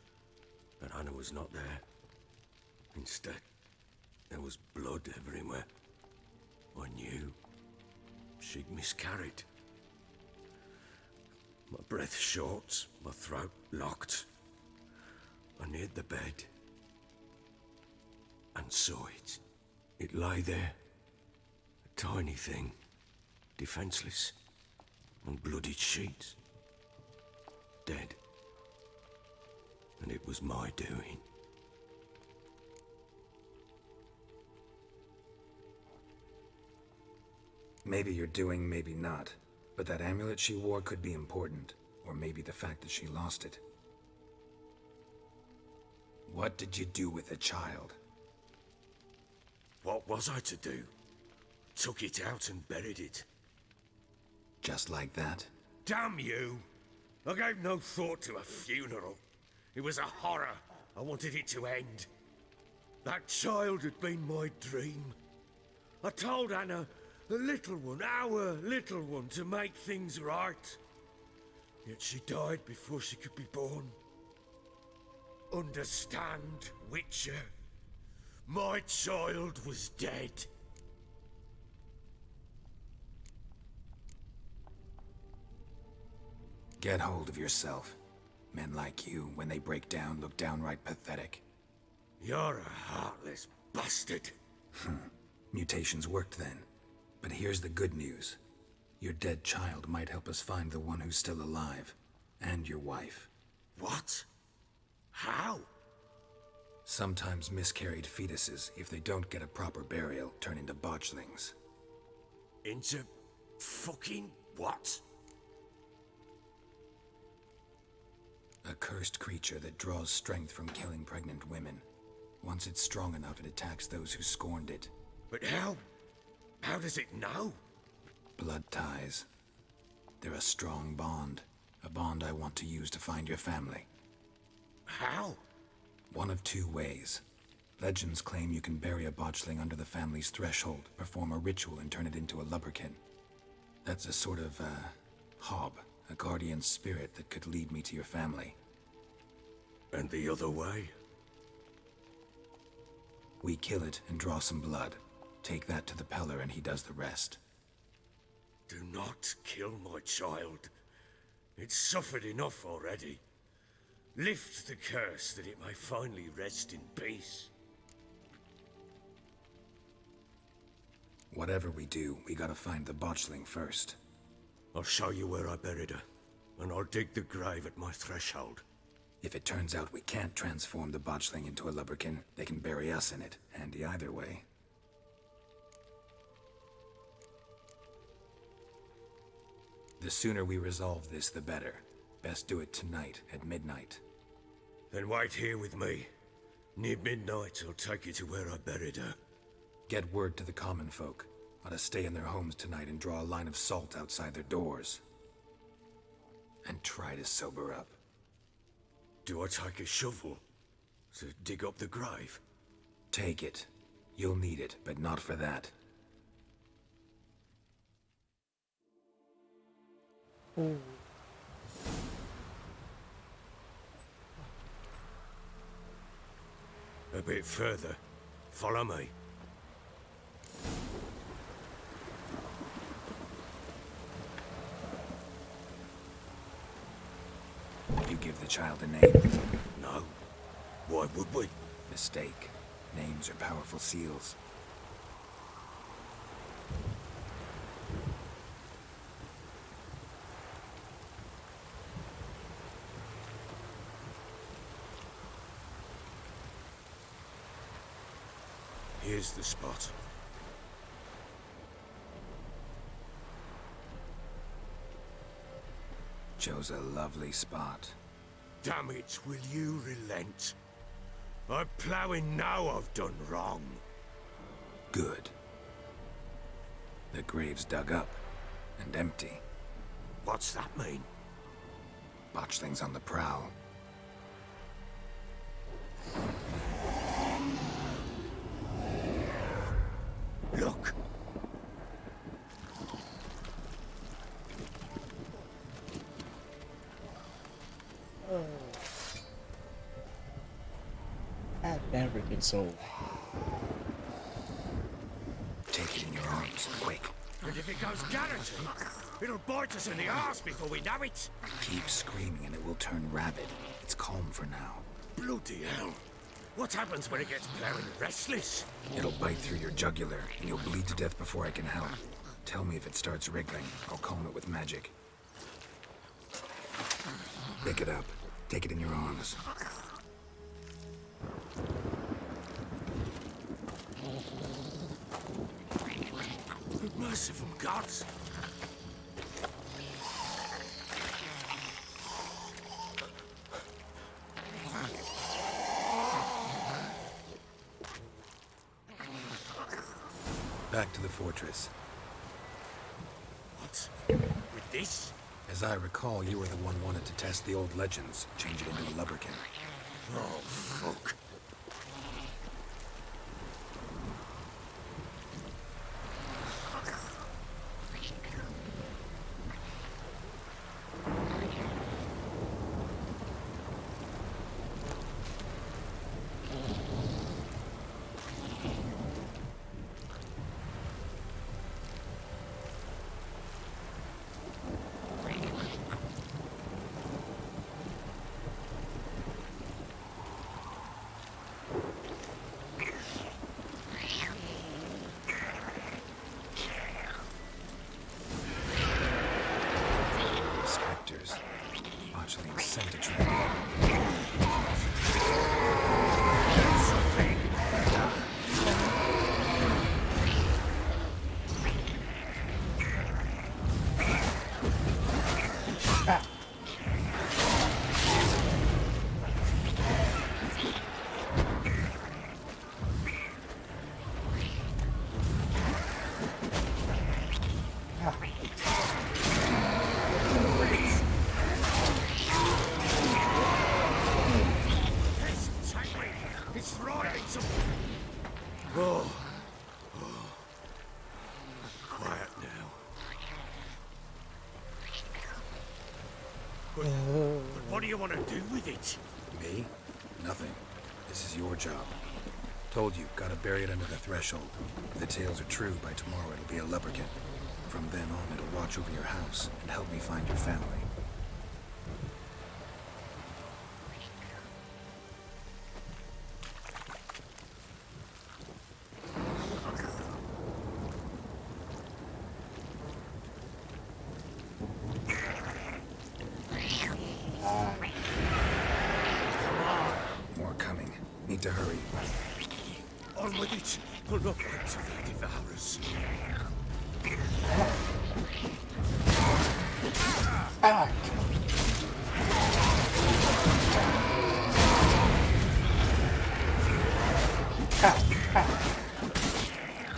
but Anna was not there. Instead, there was blood everywhere. I knew she'd miscarried. My breath short, my throat locked. I neared the bed and saw it. It lay there, a tiny thing, defenseless, on bloodied sheets, dead. And it was my doing.
Maybe you're doing, maybe not. But that amulet she wore could be important. Or maybe the fact that she lost it. What did you do with the child?
What was I to do? Took it out and buried it.
Just like that?
Damn you! I gave no thought to a funeral. It was a horror. I wanted it to end. That child had been my dream. I told Anna, the little one, our little one, to make things right. Yet she died before she could be born. Understand, Witcher? My child was dead.
Get hold of yourself. Men like you, when they break down, look downright pathetic.
You're a heartless bastard.
Mutations worked then. But here's the good news. Your dead child might help us find the one who's still alive. And your wife.
What? How?
Sometimes miscarried fetuses, if they don't get a proper burial, turn into botchlings.
Into fucking what?
A cursed creature that draws strength from killing pregnant women. Once it's strong enough, it attacks those who scorned it.
But how? How does it know?
Blood ties. They're a strong bond. A bond I want to use to find your family.
How?
One of two ways. Legends claim you can bury a botchling under the family's threshold, perform a ritual, and turn it into a lubberkin. That's a sort of, hob, a guardian spirit that could lead me to your family.
And the other way?
We kill it and draw some blood. Take that to the Peller and he does the rest.
Do not kill my child. It's suffered enough already. Lift the curse that it may finally rest in peace.
Whatever we do, we gotta find the botchling first.
I'll show you where I buried her, and I'll dig the grave at my threshold.
If it turns out we can't transform the botchling into a lubberkin, they can bury us in it. Handy either way. The sooner we resolve this, the better. Best do it tonight, at midnight.
Then wait here with me. Near midnight, I'll take you to where I buried her.
Get word to the common folk. Ought to stay in their homes tonight and draw a line of salt outside their doors. And try to sober up.
Do I take a shovel to dig up the grave?
Take it. You'll need it, but not for that.
Ooh.
A bit further. Follow me.
give the child a name?
No. Why would we?
Mistake. Names are powerful seals.
Here's the spot.
Chose a lovely spot.
Damn it, will you relent? I'm ploughing now I've done wrong.
Good. The grave's dug up and empty.
What's that mean?
Botchlings on the prowl.
Look!
That never gets old.
Take it in your arms, quick.
And if it goes garroting, it'll bite us in the arse before we know it.
Keep screaming and it will turn rabid. It's calm for now.
Bloody hell. What happens when it gets plowing restless?
It'll bite through your jugular and you'll bleed to death before I can help. Tell me if it starts wriggling. I'll calm it with magic. Pick it up. Take it in your arms.
Merciful gods!
Back to the fortress.
What? With this?
As I recall, you were the one wanted to test the old legends, change it into a lubberkin.
Oh, fuck.
Spectres. Botchlings sent a trap.
It's thriving some... Oh. Quiet now. But what do you want to do with it?
Me? Nothing. This is your job. Told you, gotta bury it under the threshold. If the tales are true, by tomorrow it'll be a lubberkin. From then on, it'll watch over your house and help me find your family. More coming. Need to hurry.
On with it. We'll not wait till they devour us.
Back!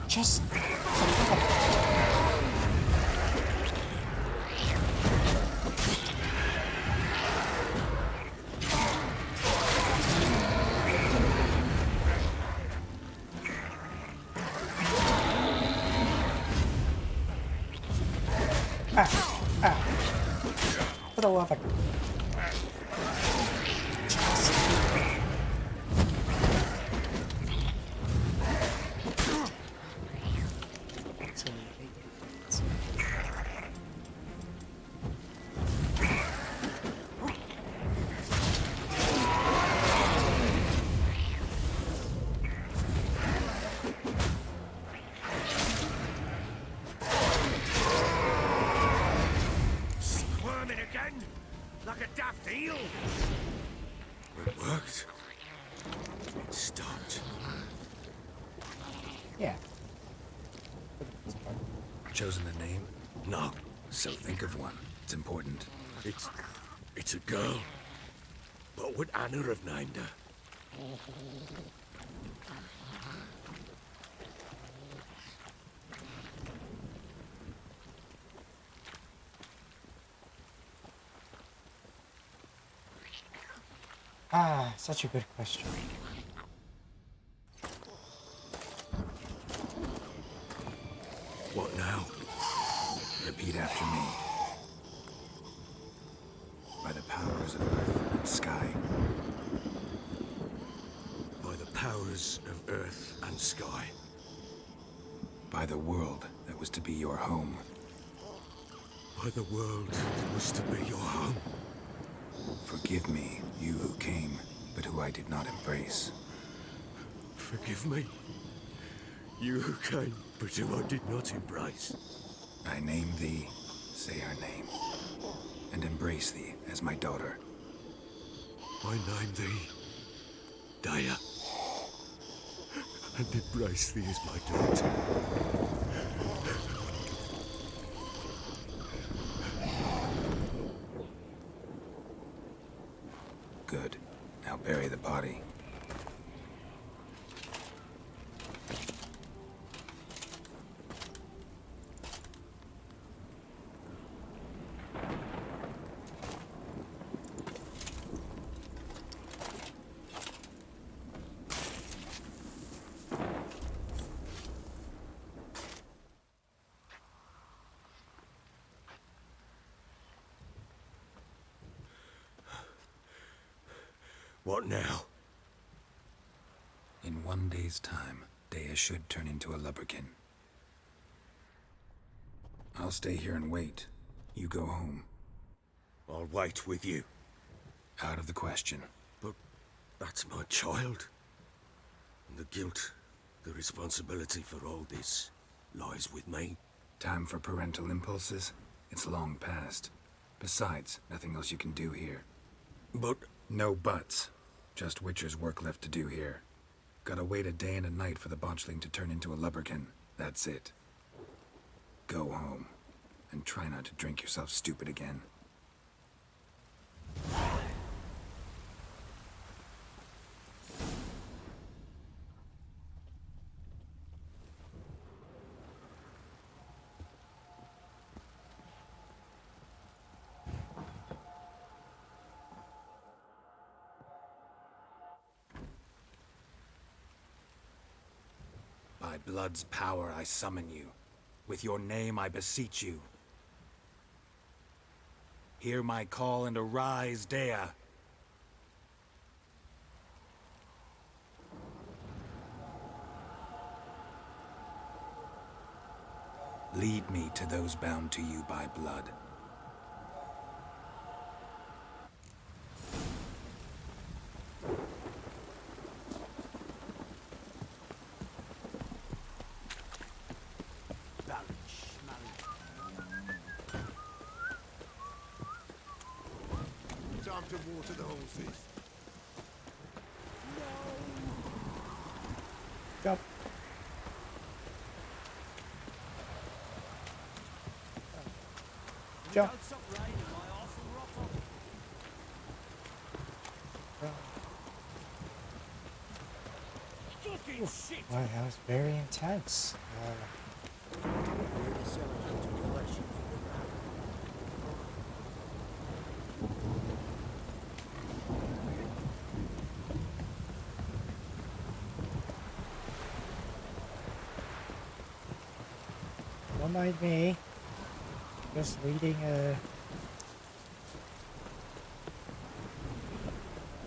Just... For the love of...
swimming again? Like a daft eel? It worked. It stopped.
Yeah.
Chosen a name?
No.
So think of one. It's important.
It's a girl. What would Anna have named her?
Ah, such a good question.
What now?
Repeat after me. By the powers of earth and sky.
By the powers of earth and sky.
By the world that was to be your home.
By the world that was to be your home.
Forgive me, you who came, but who I did not embrace.
Forgive me. You who came, but who I did not embrace.
I name thee, say her name, and embrace thee as my daughter.
I name thee, Daya, and embrace thee as my daughter.
Good. Now bury the body.
What now?
In 1 day's time, Dea should turn into a lubberkin. I'll stay here and wait. You go home.
I'll wait with you.
Out of the question.
But that's my child. And the guilt, the responsibility for all this, lies with me.
Time for parental impulses? It's long past. Besides, nothing else you can do here.
But...
No buts. Just Witcher's work left to do here. Gotta wait a day and a night for the botchling to turn into a lubberkin. That's it. Go home. And try not to drink yourself stupid again. By blood's power I summon you. With your name I beseech you. Hear my call and arise, Dea. Lead me to those bound to you by blood.
Time to water the horses.
Jump. Jump.
Don't stop raining, my arse will rot off. Fucking shit!
Well, that was very intense. Don't mind me. Just leading a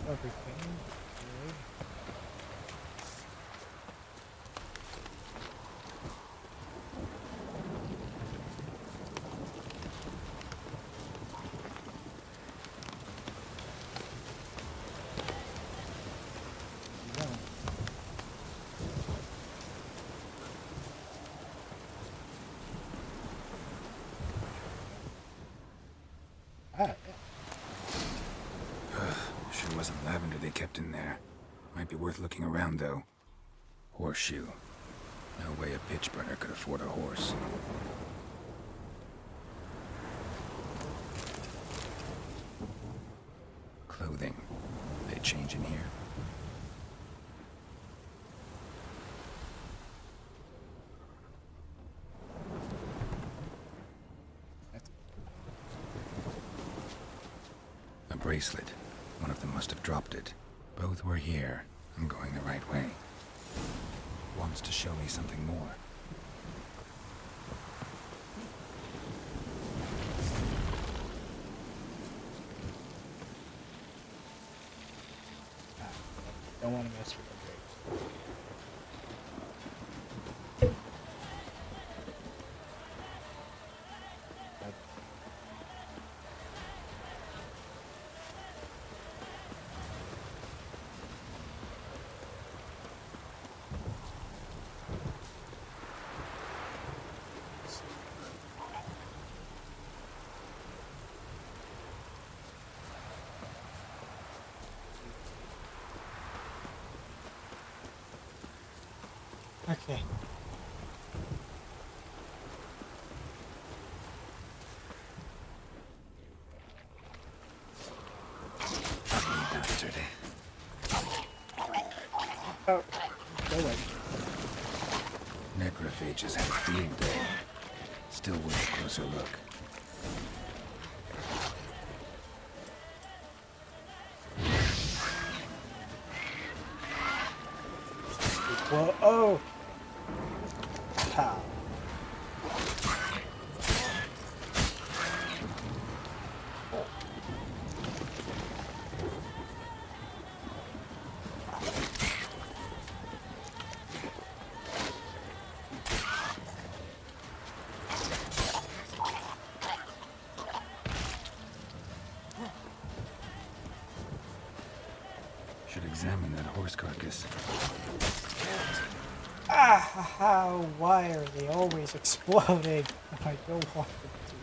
everything.
Sure wasn't lavender they kept in there. Might be worth looking around, though. Horseshoe. No way a pitch burner could afford a horse. Clothing. They change in here? A bracelet. One of them must have dropped it. Both were here. I'm going the right way. Wants to show me something more.
Don't want to mess with the grapes.
Okay.
Bastard.
Oh, go away.
Necrophages had a field day. Still worth a closer look.
Whoa, oh! Pow.
Should examine that horse carcass.
Ah, why are they always exploding? I don't want them to.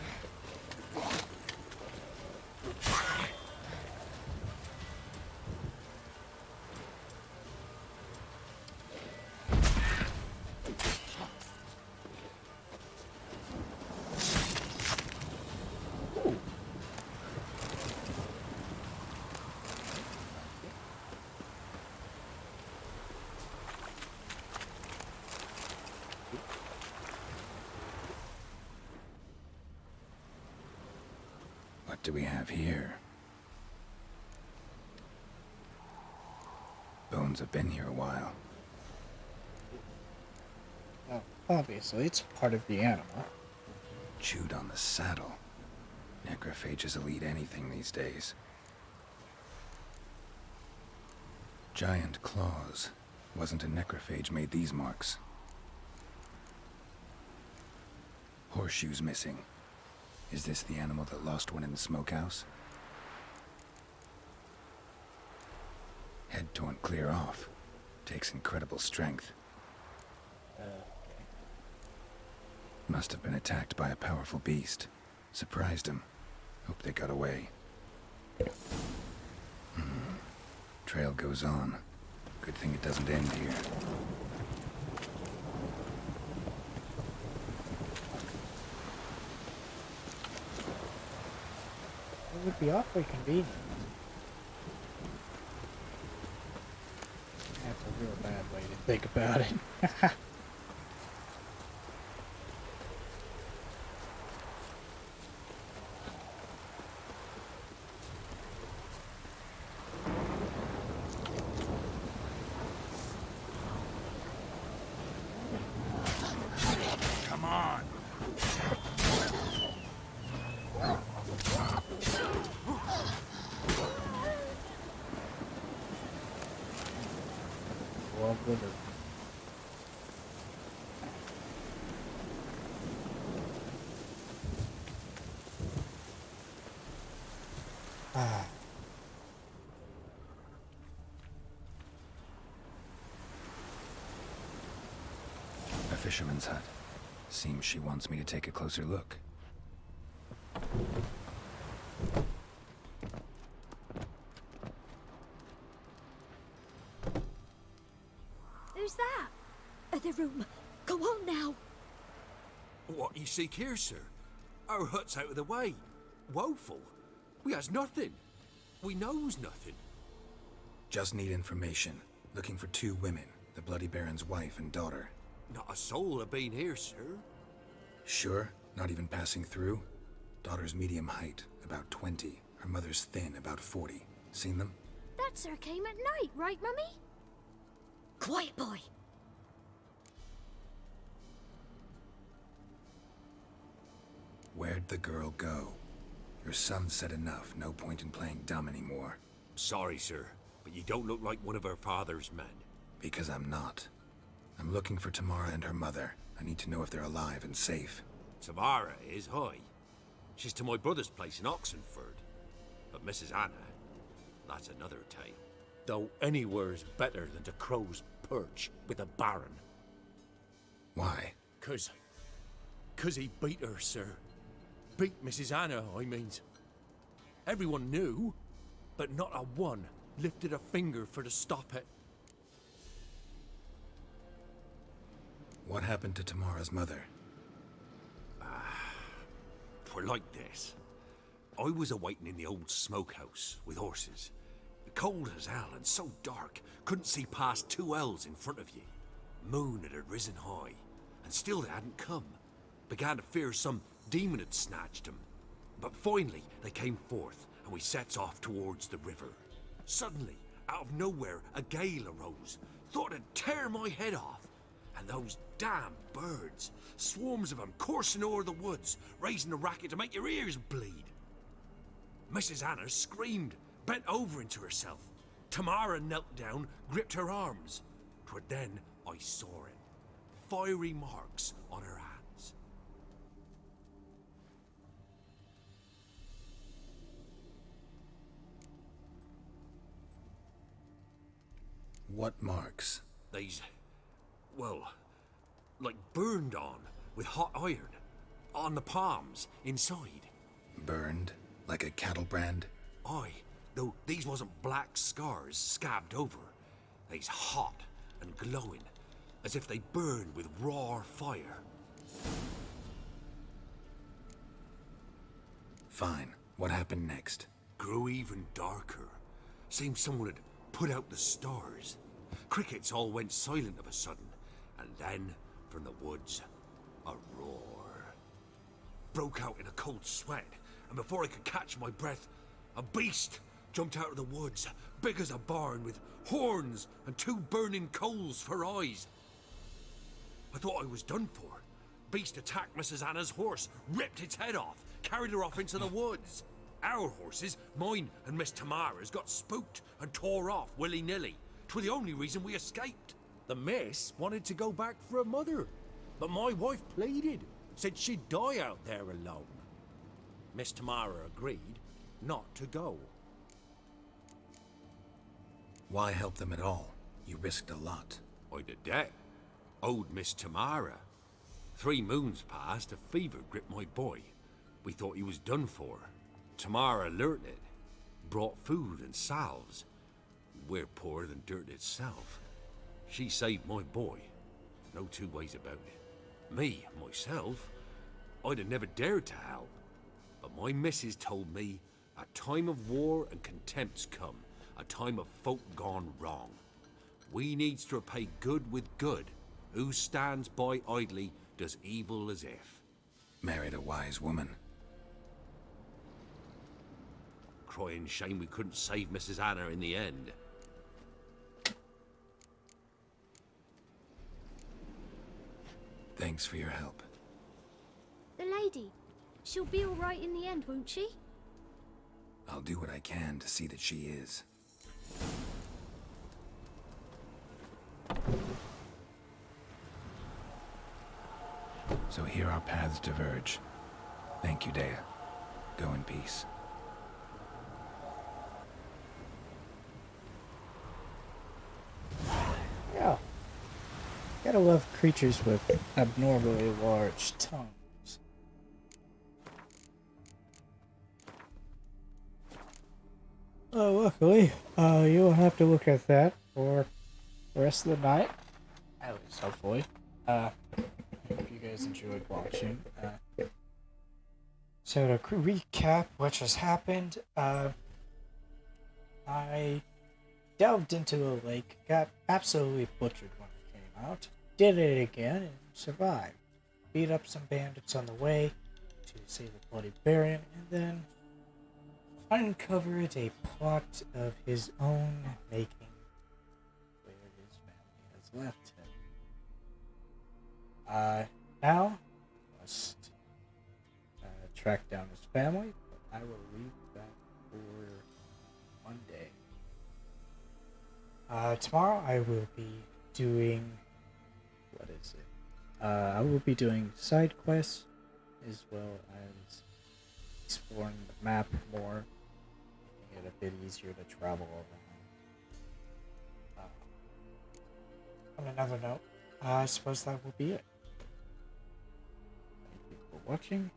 What do we have here? Bones have been here a while.
Well, obviously, it's part of the animal.
Chewed on the saddle. Necrophages will eat anything these days. Giant claws. Wasn't a necrophage made these marks. Horseshoes missing. Is this the animal that lost one in the smokehouse? Head torn clear off. Takes incredible strength. Must have been attacked by a powerful beast. Surprised him. Hope they got away. Trail goes on. Good thing it doesn't end here.
It would be awfully convenient.
That's a real bad way to think about it.
Come on.
Love liver.
Ah.
A fisherman's hut. Seems she wants me to take a closer look.
other room. Go on now.
What you seek here, sir? Our hut's out of the way. Woeful. We has nothing. We knows nothing.
Just need information. Looking for 2 women, the Bloody Baron's wife and daughter.
Not a soul have been here, sir.
Sure? Not even passing through? Daughter's medium height, about 20. Her mother's thin, about 40. Seen them?
That sir came at night, right, Mummy?
Quiet, boy.
Where'd the girl go? Your son said enough. No point in playing dumb anymore.
Sorry, sir, but you don't look like one of our father's men.
Because I'm not. I'm looking for Tamara and her mother. I need to know if they're alive and safe.
Tamara is, hi. She's to my brother's place in Oxenford. But Mrs. Anna, that's another tale.
Though anywhere's better than to Crow's Perch with a baron.
Why?
'Cause he beat her, sir. Beat Mrs. Anna, I means. Everyone knew, but not a one lifted a finger for to stop it.
What happened to Tamara's mother?
Twere like this. I was awaiting in the old smokehouse with horses. Cold as hell and so dark, couldn't see past 2 ells in front of you. Moon had risen high, and still they hadn't come. Began to fear some demon had snatched them. But finally they came forth, and we sets off towards the river. Suddenly, out of nowhere, a gale arose. Thought it'd tear my head off. And those damn birds, swarms of them coursing o'er the woods, raising a racket to make your ears bleed. Mrs. Anna screamed, bent over into herself. Tamara knelt down, gripped her arms. 'Twere then I saw it. Fiery marks on her hands.
What marks?
They's, well, like burned on with hot iron. On the palms, inside.
Burned? Like a cattle brand?
Aye, though these wasn't black scars scabbed over. They's hot and glowing, as if they burned with raw fire.
Fine. What happened next?
Grew even darker. Seemed someone had put out the stars. Crickets all went silent of a sudden, and then, from the woods, a roar. Broke out in a cold sweat, and before I could catch my breath, a beast jumped out of the woods, big as a barn, with horns and 2 burning coals for eyes. I thought I was done for. Beast attacked Mrs. Anna's horse, ripped its head off, carried her off into the woods. Our horses, mine and Miss Tamara's, got spooked and tore off willy-nilly. 'Twere the only reason we escaped.
The miss wanted to go back for her mother, but my wife pleaded, said she'd die out there alone. Miss Tamara agreed not to go.
Why help them at all? You risked a lot.
I'd a debt. Owed Miss Tamara. 3 moons passed, a fever gripped my boy. We thought he was done for. Tamara learnt it. Brought food and salves. We're poorer than dirt itself. She saved my boy. No 2 ways about it. Me, myself, I'd have never dared to help. But my missus told me a time of war and contempt's come. A time of folk gone wrong. We needs to repay good with good. Who stands by idly does evil as if.
Married a wise woman.
Crying shame we couldn't save Mrs. Anna in the end.
Thanks for your help.
The lady. She'll be all right in the end, won't she?
I'll do what I can to see that she is. So here our paths diverge. Thank you, Dea. Go in peace.
Yeah. Gotta love creatures with abnormally large tongues. Luckily, you won't have to look at that for the rest of the night. I was videos, hopefully. Hope you guys enjoyed watching. So to recap what just happened, I delved into a lake, got absolutely butchered when I came out, did it again, and survived. Beat up some bandits on the way to save a bloody baron, and then uncovered a plot of his own making where his family has left him. Now, must track down his family, but I will leave that for Monday. Tomorrow I will be doing, what is it? I will be doing side quests as well as exploring the map more, making it a bit easier to travel around. On another note, I suppose that will be it. Thank you for watching.